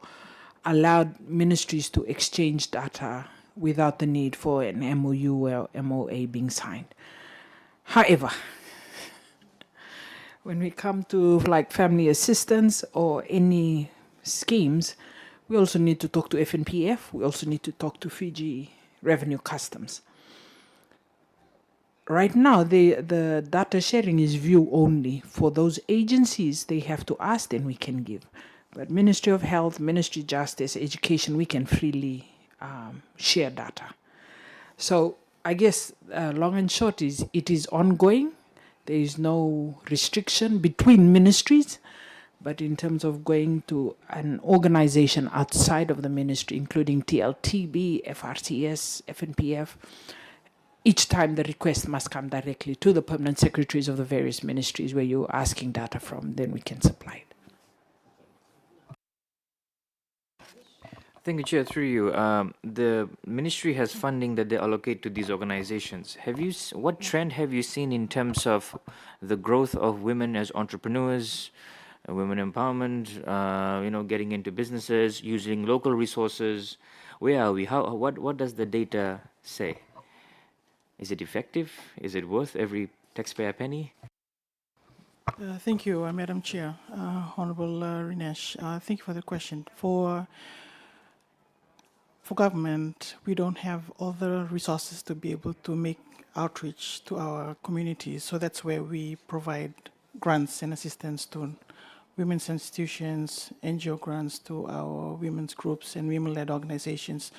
allowed ministries to exchange data without the need for an MOU or MOA being signed. However, when we come to like family assistance or any schemes, we also need to talk to FNPF. We also need to talk to Fiji Revenue Customs. Right now, the data sharing is view only. For those agencies, they have to ask, then we can give. But Ministry of Health, Ministry of Justice, Education, we can freely share data. So I guess long and short is it is ongoing. There is no restriction between ministries, but in terms of going to an organization outside of the ministry, including TLTB, FRCS, FNPF, each time the request must come directly to the permanent secretaries of the various ministries where you're asking data from, then we can supply it.
Thank you, Chair. Through you, the ministry has funding that they allocate to these organizations. What trend have you seen in terms of the growth of women as entrepreneurs, women empowerment, getting into businesses, using local resources? Where are we? What does the data say? Is it effective? Is it worth every taxpayer penny?
Thank you, Madam Chair. Honorable Rinesh, thank you for the question. For for government, we don't have all the resources to be able to make outreach to our communities. So that's where we provide grants and assistance to women's institutions, NGO grants to our women's groups and women-led organizations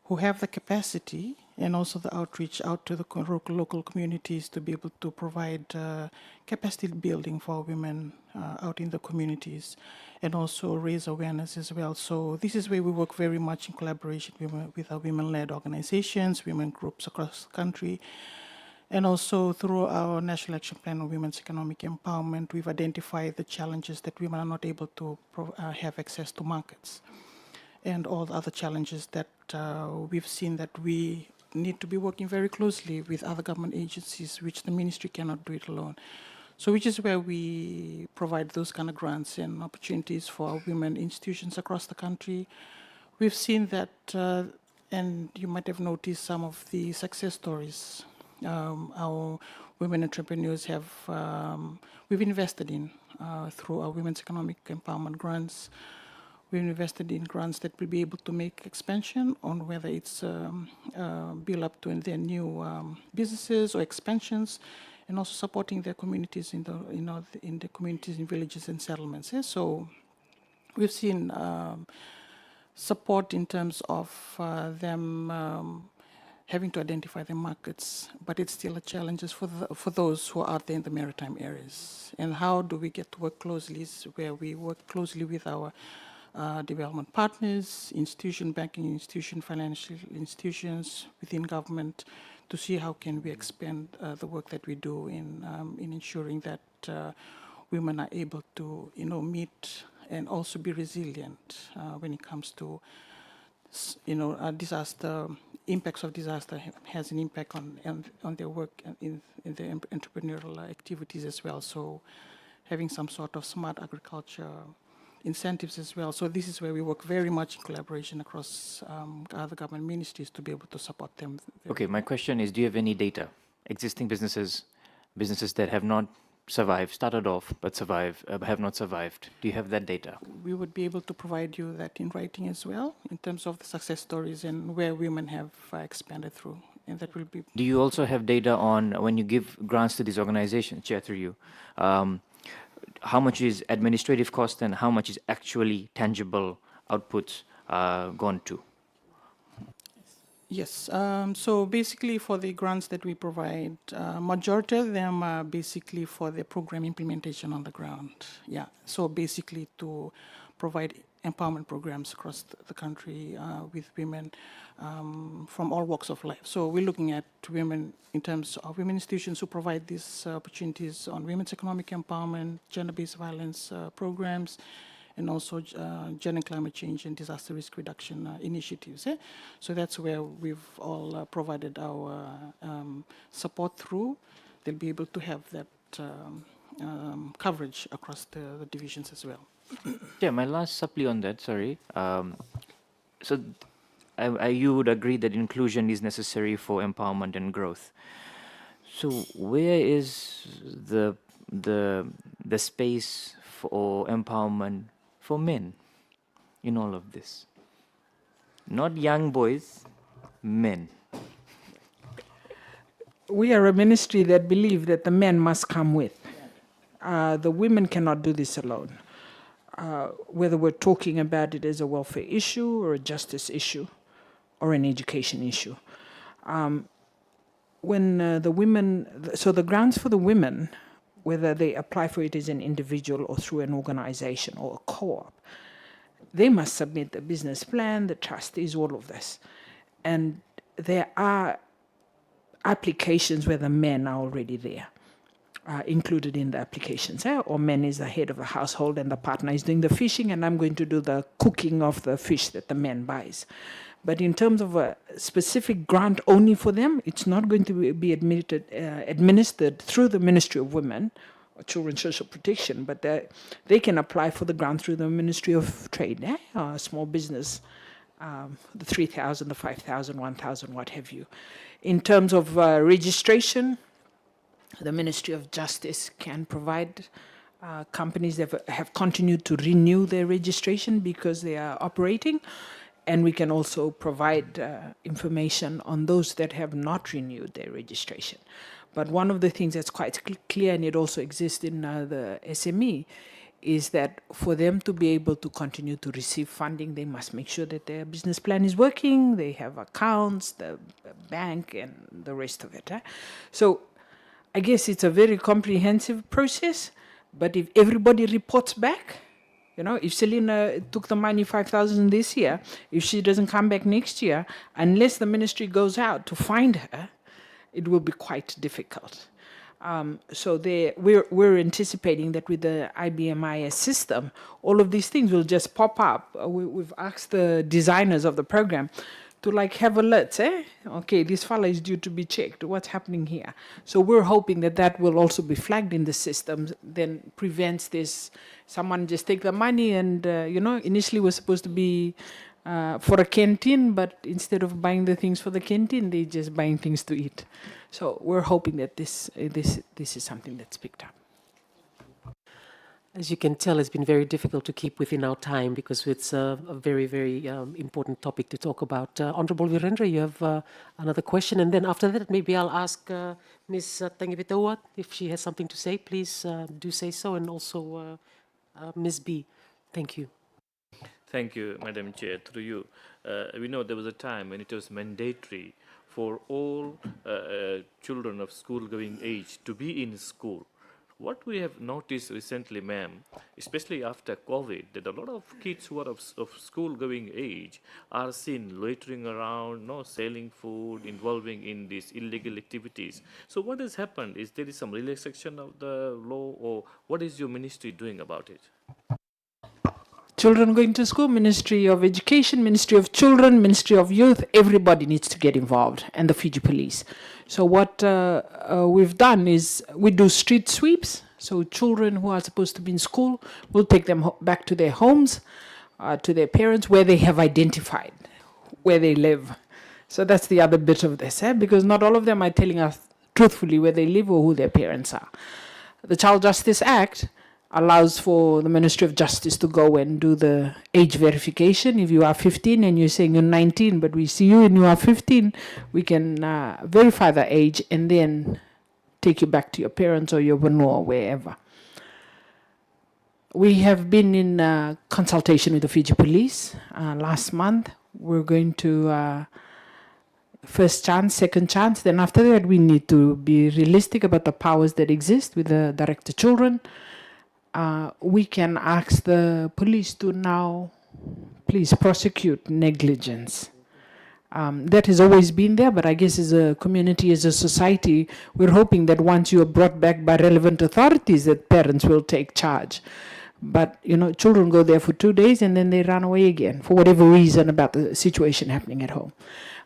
who have the capacity and also the outreach out to the local communities to be able to provide capacity building for women out in the communities and also raise awareness as well. So this is where we work very much in collaboration with our women-led organizations, women groups across the country, and also through our National Action Plan on Women's Economic Empowerment, we've identified the challenges that women are not able to have access to markets and all the other challenges that we've seen that we need to be working very closely with other government agencies, which the ministry cannot do it alone. So which is where we provide those kind of grants and opportunities for women institutions across the country. We've seen that, and you might have noticed some of the success stories our women entrepreneurs have, we've invested in through our Women's Economic Empowerment grants. We've invested in grants that will be able to make expansion on whether it's build up to their new businesses or expansions, and also supporting their communities in the communities in villages and settlements. Yeah? So we've seen support in terms of them having to identify their markets, but it's still a challenge for those who are out there in the maritime areas. And how do we get to work closely is where we work closely with our development partners, banking institution, financial institutions within government to see how can we expand the work that we do in ensuring that women are able to meet and also be resilient when it comes to disaster. Impacts of disaster has an impact on their work in their entrepreneurial activities as well. So having some sort of smart agriculture incentives as well. So this is where we work very much in collaboration across other government ministries to be able to support them.
Okay, my question is, do you have any data? Existing businesses that have not survived, started off but have not survived. Do you have that data?
We would be able to provide you that in writing as well, in terms of the success stories and where women have expanded through. And that will be.
Do you also have data on when you give grants to these organizations, Chair through you, how much is administrative cost and how much is actually tangible outputs gone to?
Yes. So basically for the grants that we provide, majority of them are basically for the program implementation on the ground. Yeah. So basically to provide empowerment programs across the country with women from all walks of life. So we're looking at women in terms of women institutions who provide these opportunities on women's economic empowerment, gender-based violence programs, and also gender and climate change and disaster risk reduction initiatives. So that's where we've all provided our support through. They'll be able to have that coverage across the divisions as well.
Yeah, my last supply on that, sorry. So you would agree that inclusion is necessary for empowerment and growth. So where is the space for empowerment for men in all of this? Not young boys, men.
We are a ministry that believe that the men must come with. The women cannot do this alone. Whether we're talking about it as a welfare issue or a justice issue or an education issue. When the women, so the grants for the women, whether they apply for it as an individual or through an organization or a co-op, they must submit the business plan, the trustees, all of this. And there are applications where the men are already there, included in the applications. Or men is the head of the household and the partner is doing the fishing and I'm going to do the cooking of the fish that the man buys. But in terms of a specific grant only for them, it's not going to be administered through the Ministry of Women or Children's Social Protection, but they can apply for the grant through the Ministry of Trade, small business, the 3,000, the 5,000, 1,000, what have you. In terms of registration, the Ministry of Justice can provide companies that have continued to renew their registration because they are operating. And we can also provide information on those that have not renewed their registration. But one of the things that's quite clear, and it also exists in the SME, is that for them to be able to continue to receive funding, they must make sure that their business plan is working, they have accounts, the bank, and the rest of it. So I guess it's a very comprehensive process, but if everybody reports back, you know, if Selena took the money, 5,000 this year, if she doesn't come back next year, unless the ministry goes out to find her, it will be quite difficult. So we're anticipating that with the IBMIS system, all of these things will just pop up. We've asked the designers of the program to like have alerts, okay, this fella is due to be checked, what's happening here? So we're hoping that that will also be flagged in the system, then prevents this, someone just take the money and, you know, initially was supposed to be for a canteen, but instead of buying the things for the canteen, they're just buying things to eat. So we're hoping that this is something that's picked up.
As you can tell, it's been very difficult to keep within our time because it's a very, very important topic to talk about. Honorable Virendra, you have another question, and then after that, maybe I'll ask Ms. Tangivitoa if she has something to say. Please do say so, and also Ms. B. Thank you.
Thank you, Madam Chair. Through you, we know there was a time when it was mandatory for all children of school-going age to be in school. What we have noticed recently, ma'am, especially after COVID, that a lot of kids who are of school-going age are seen loitering around, selling food, involving in these illegal activities. So what has happened? Is there some relaxation of the law, or what is your ministry doing about it?
Children going to school, Ministry of Education, Ministry of Children, Ministry of Youth, everybody needs to get involved, and the Fiji Police. So what we've done is we do street sweeps. So children who are supposed to be in school, we'll take them back to their homes, to their parents, where they have identified where they live. So that's the other bit of this, because not all of them are telling us truthfully where they live or who their parents are. The Child Justice Act allows for the Ministry of Justice to go and do the age verification. If you are 15 and you're saying you're 19, but we see you and you are 15, we can verify the age and then take you back to your parents or your wanu or wherever. We have been in consultation with the Fiji Police last month. We're going to first chance, second chance. Then after that, we need to be realistic about the powers that exist with the Director Children. We can ask the police to now, please prosecute negligence. That has always been there, but I guess as a community, as a society, we're hoping that once you are brought back by relevant authorities, that parents will take charge. But, you know, children go there for 2 days and then they run away again for whatever reason about the situation happening at home.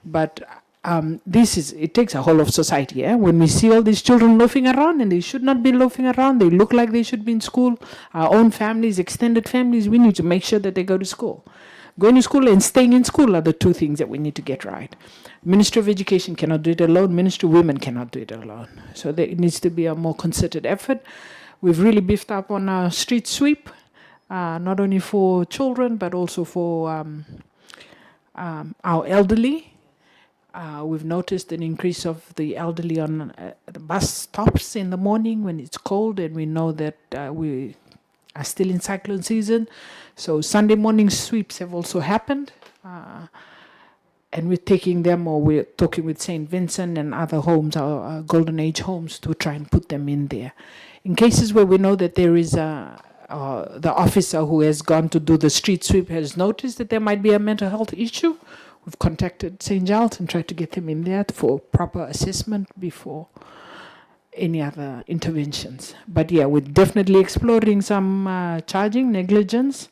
But it takes a whole of society. When we see all these children loafing around, and they should not be loafing around, they look like they should be in school, our own families, extended families, we need to make sure that they go to school. Going to school and staying in school are the two things that we need to get right. Ministry of Education cannot do it alone. Ministry of Women cannot do it alone. So there needs to be a more concerted effort. We've really beefed up on our street sweep, not only for children, but also for our elderly. We've noticed an increase of the elderly on the bus stops in the morning when it's cold, and we know that we are still in cyclone season. So Sunday morning sweeps have also happened. And we're taking them, or we're talking with St. Vincent and other homes, our Golden Age homes, to try and put them in there. In cases where we know that there is the officer who has gone to do the street sweep has noticed that there might be a mental health issue, we've contacted St. Giles and tried to get them in there for proper assessment before any other interventions. But yeah, we're definitely exploring some charging, negligence.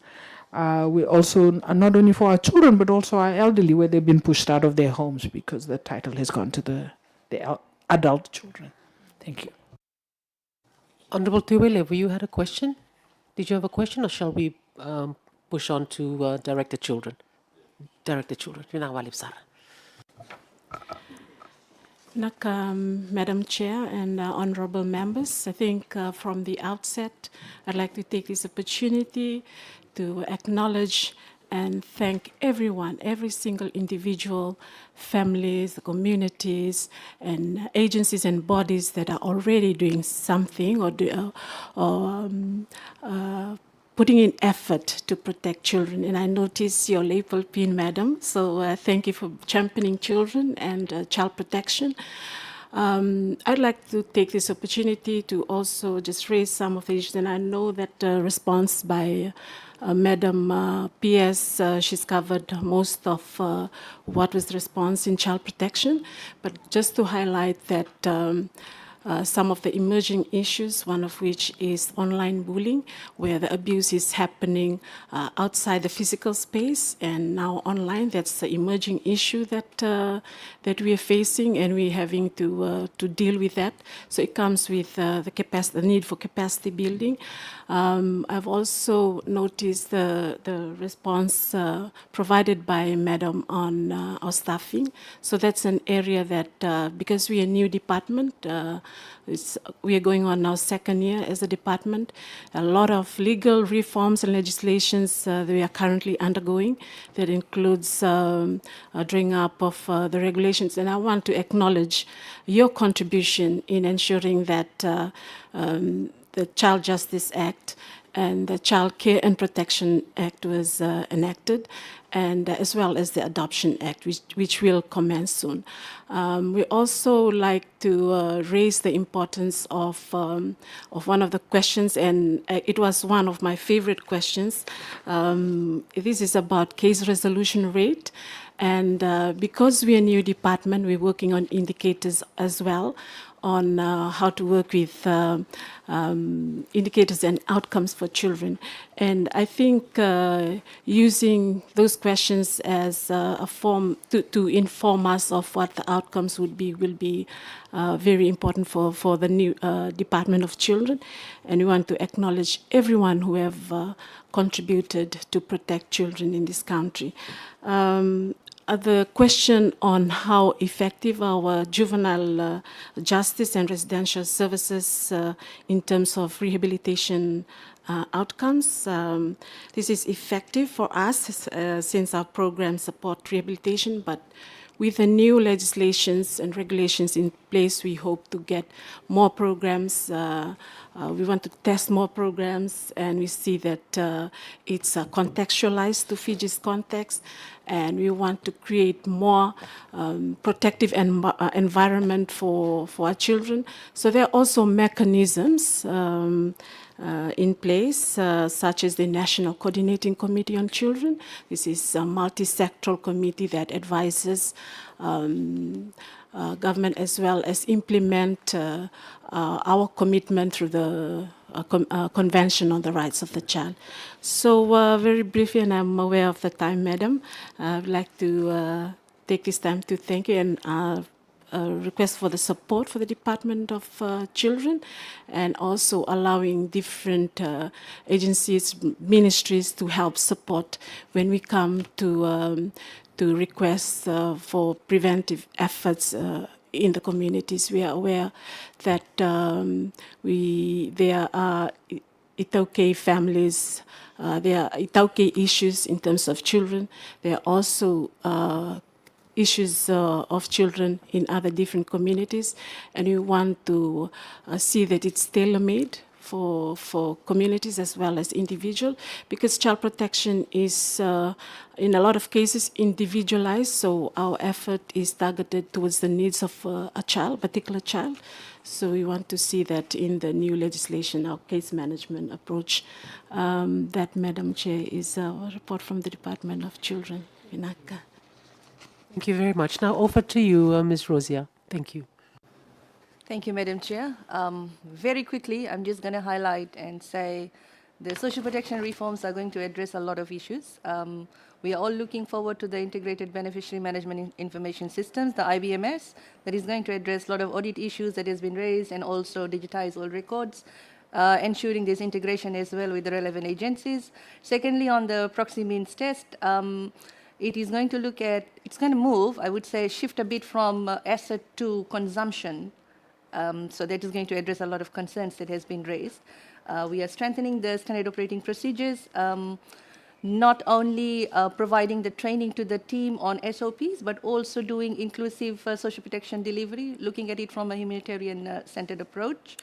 We also, not only for our children, but also our elderly, where they've been pushed out of their homes because the title has gone to the adult children. Thank you.
Honorable Tuwele, you had a question? Did you have a question, or shall we push on to Director Children? Director Children,
Madam Chair and honorable members, I think from the outset, I'd like to take this opportunity to acknowledge and thank everyone, every single individual, families, communities, and agencies and bodies that are already doing something putting in effort to protect children. And I notice your label pin, madam. So thank you for championing children and child protection. I'd like to take this opportunity to also just raise some of the issues, and I know that response by Madam PS, she's covered most of what was the response in child protection, but just to highlight that some of the emerging issues, one of which is online bullying, where the abuse is happening outside the physical space and now online. That's the emerging issue that we are facing, and we're having to deal with that. So it comes with the need for capacity building. I've also noticed the response provided by Madam on our staffing. So that's an area that, because we are a new department, we are going on our second year as a department. A lot of legal reforms and legislations that we are currently undergoing. That includes drawing up of the regulations. And I want to acknowledge your contribution in ensuring that the Child Justice Act and the Child Care and Protection Act was enacted, and as well as the Adoption Act, which will commence soon. We also like to raise the importance of one of the questions, and it was one of my favorite questions. This is about case resolution rate. And because we're a new department, we're working on indicators as well on how to work with indicators and outcomes for children. And I think using those questions as a form to inform us of what the outcomes will be very important for the new Department of Children. And we want to acknowledge everyone who have contributed to protect children in this country. The question on how effective our juvenile justice and residential services in terms of rehabilitation outcomes. This is effective for us since our programs support rehabilitation, but with the new legislations and regulations in place, we hope to get more programs. We want to test more programs, and we see that it's contextualized to Fiji's context, and we want to create more protective environment for our children. So there are also mechanisms in place, such as the National Coordinating Committee on Children. This is a multi-sectoral committee that advises government as well as implement our commitment through the Convention on the Rights of the Child. So very briefly, and I'm aware of the time, Madam, I'd like to take this time to thank you and request for the support for the Department of Children, and also allowing different agencies, ministries to help support when we come to requests for preventive efforts in the communities. We are aware that there are Itauke families, there are Itauke issues in terms of children. There are also issues of children in other different communities, and we want to see that it's tailor-made for communities as well as individual, because child protection is in a lot of cases individualized, so our effort is targeted towards the needs of a child, particular child. So we want to see that in the new legislation, our case management approach. That, Madam Chair, is our report from the Department of Children, Vinaka.
Thank you very much. Now over to you, Ms. Rosia. Thank you.
Thank you, Madam Chair. Very quickly, I'm just going to highlight and say the social protection reforms are going to address a lot of issues. We are all looking forward to the Integrated Beneficiary Management Information Systems, the IBMS, that is going to address a lot of audit issues that has been raised and also digitize all records, ensuring this integration as well with the relevant agencies. Secondly, on the proxy means test, it is going to look at, it's going to move, I would say, shift a bit from asset to consumption. So that is going to address a lot of concerns that has been raised. We are strengthening the standard operating procedures. not only providing the training to the team on SOPs, but also doing inclusive social protection delivery, looking at it from a humanitarian-centered approach.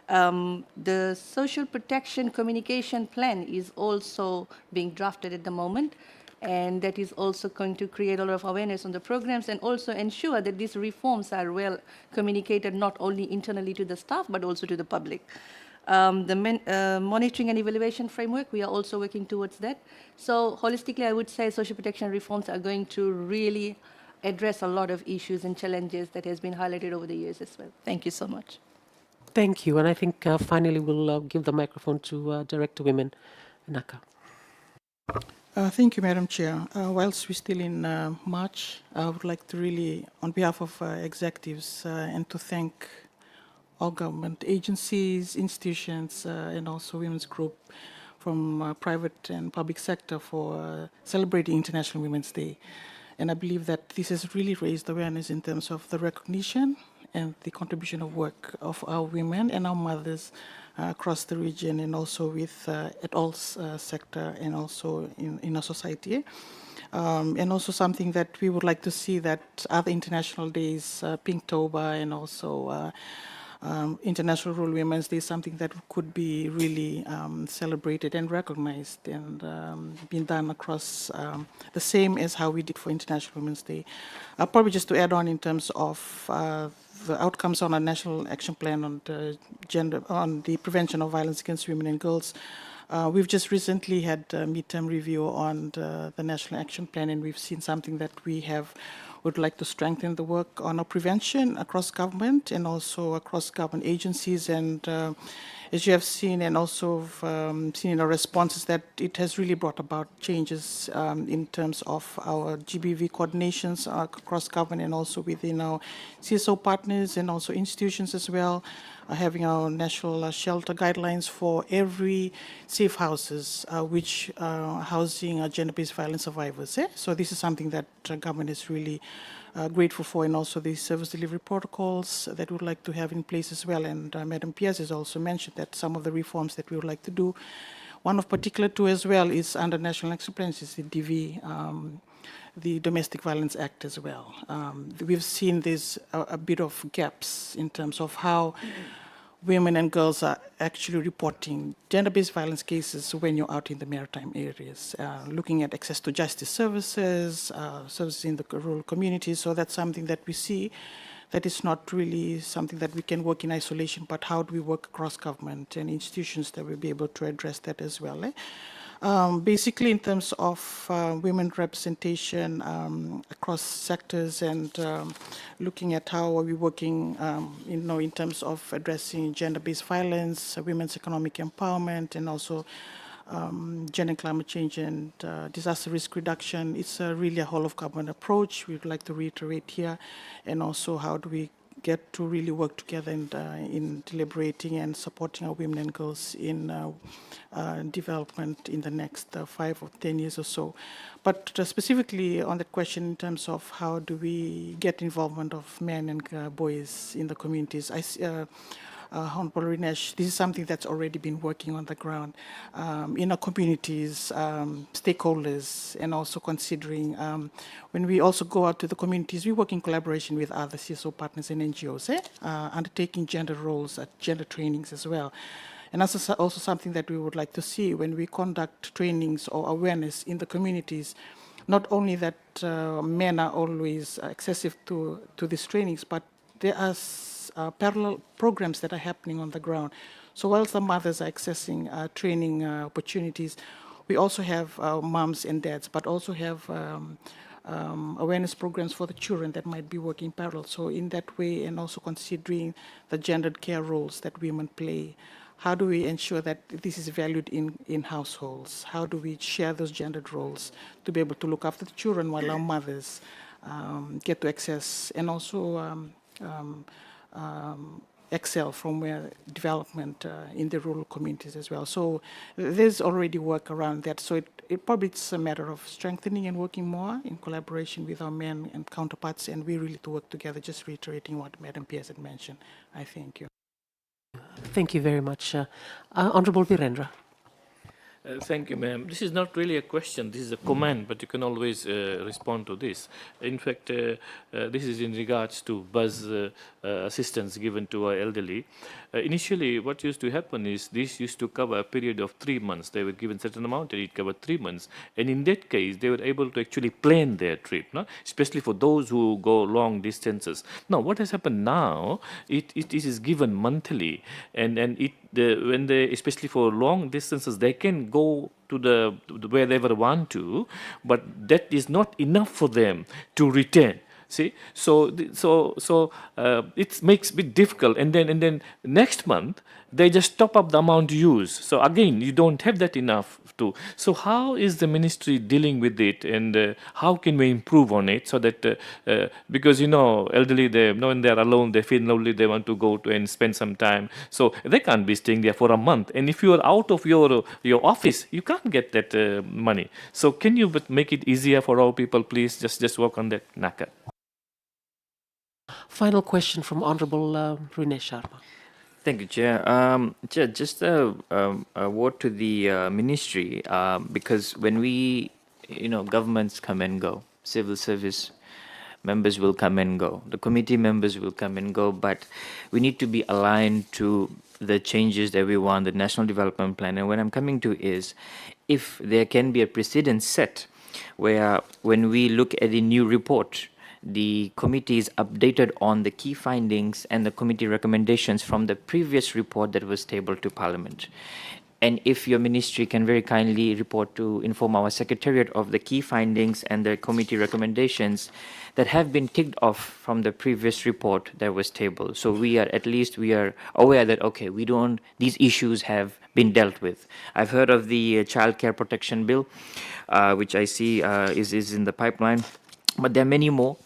The social protection communication plan is also being drafted at the moment, and that is also going to create a lot of awareness on the programs and also ensure that these reforms are well communicated not only internally to the staff, but also to the public. Monitoring and evaluation framework, we are also working towards that. So holistically, I would say social protection reforms are going to really address a lot of issues and challenges that has been highlighted over the years as well. Thank you so much.
Thank you. And I think finally we'll give the microphone to Director Women, Naka.
Thank you, Madam Chair. Whilst we're still in March, I would like to really, on behalf of executives, and to thank all government agencies, institutions, and also women's group from private and public sector for celebrating International Women's Day. And I believe that this has really raised awareness in terms of the recognition and the contribution of work of our women and our mothers across the region, and also with at all sector and also in our society. And also something that we would like to see that other international days, Pinktober and also International Rural Women's Day, something that could be really celebrated and recognized and being done across the same as how we did for International Women's Day. Probably just to add on in terms of the outcomes on our National Action Plan on the prevention of violence against women and girls. We've just recently had a midterm review on the National Action Plan, and we've seen something that we would like to strengthen the work on our prevention across government and also across government agencies. And as you have seen and also seen in our responses, that it has really brought about changes in terms of our GBV coordinations across government and also within our CSO partners and also institutions as well, having our national shelter guidelines for every safe houses which housing gender-based violence survivors. So this is something that government is really grateful for, and also the service delivery protocols that we would like to have in place as well. And Madam Piaz has also mentioned that some of the reforms that we would like to do, one of particular two as well is under National Action Plan, is the DV, the Domestic Violence Act as well. We've seen there's a bit of gaps in terms of how women and girls are actually reporting gender-based violence cases when you're out in the maritime areas, looking at access to justice services, services in the rural communities. So that's something that we see that is not really something that we can work in isolation, but how do we work across government and institutions that will be able to address that as well. Basically, in terms of women representation across sectors and looking at how are we working, in terms of addressing gender-based violence, women's economic empowerment, and also gender and climate change and disaster risk reduction. It's really a whole-of-government approach. We'd like to reiterate here, and also how do we get to really work together in deliberating and supporting our women and girls in development in the next 5 or 10 years or so. But specifically on that question in terms of how do we get involvement of men and boys in the communities, Honorable Rinesh, this is something that's already been working on the ground in our communities, stakeholders, and also considering when we also go out to the communities, we work in collaboration with other CSO partners and NGOs, undertaking gender roles, gender trainings as well. And that's also something that we would like to see when we conduct trainings or awareness in the communities. Not only that men are always excessive to these trainings, but there are parallel programs that are happening on the ground. So whilst the mothers are accessing training opportunities, we also have moms and dads, but also have awareness programs for the children that might be working parallel. So in that way, and also considering the gendered care roles that women play, how do we ensure that this is valued in households? How do we share those gendered roles to be able to look after the children while our mothers get to access and also excel from where development in the rural communities as well. So there's already work around that. So it probably it's a matter of strengthening and working more in collaboration with our men and counterparts, and we really to work together, just reiterating what Madam Piaz had mentioned. I thank you.
Thank you very much. Honorable Virendra.
Thank you, ma'am. This is not really a question, this is a comment, but you can always respond to this. In fact, this is in regards to bus assistance given to our elderly. Initially, what used to happen is this used to cover a period of 3 months. They were given certain amount and it covered 3 months. And in that case, they were able to actually plan their trip, no? Especially for those who go long distances. Now, what has happened now, it is given monthly, and when they, especially for long distances, they can go to the where they ever want to, but that is not enough for them to return. See, so it makes a bit difficult, and then next month they just top up the amount used. So again, you don't have that enough to. So how is the ministry dealing with it, and how can we improve on it so that because elderly, when they're alone, they feel lonely, they want to go to and spend some time. So they can't be staying there for a month, and if you are out of your office, you can't get that money. So can you make it easier for our people, please? Just work on that, Naka.
Final question from Honorable Rune Sharma.
Thank you, Chair. Chair, just a word to the ministry, because when we, governments come and go, civil service members will come and go, the committee members will come and go, but we need to be aligned to the changes that we want, the National Development Plan. And what I'm coming to is, if there can be a precedent set where when we look at the new report, the committee is updated on the key findings and the committee recommendations from the previous report that was tabled to Parliament. And if your ministry can very kindly inform our Secretariat of the key findings and the committee recommendations that have been ticked off from the previous report that was tabled. So we are aware that, okay, these issues have been dealt with. I've heard of the Child Care Protection Bill, which I see is in the pipeline. But there are many more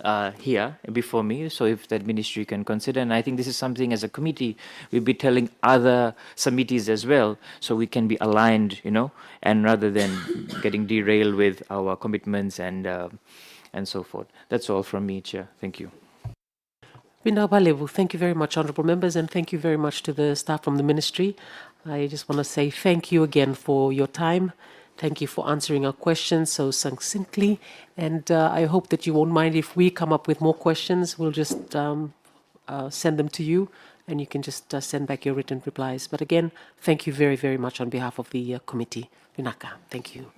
here before me, so if that ministry can consider, and I think this is something as a committee we'll be telling other submittees as well, so we can be aligned, and rather than getting derailed with our commitments and so forth. That's all from me, Chair. Thank you.
Bindaba Levu, thank you very much, honourable members, and thank you very much to the staff from the ministry. I just want to say thank you again for your time. Thank you for answering our questions so succinctly, and I hope that you won't mind if we come up with more questions. We'll just send them to you, and you can just send back your written replies. But again, thank you very, very much on behalf of the committee. Vinaka, thank you.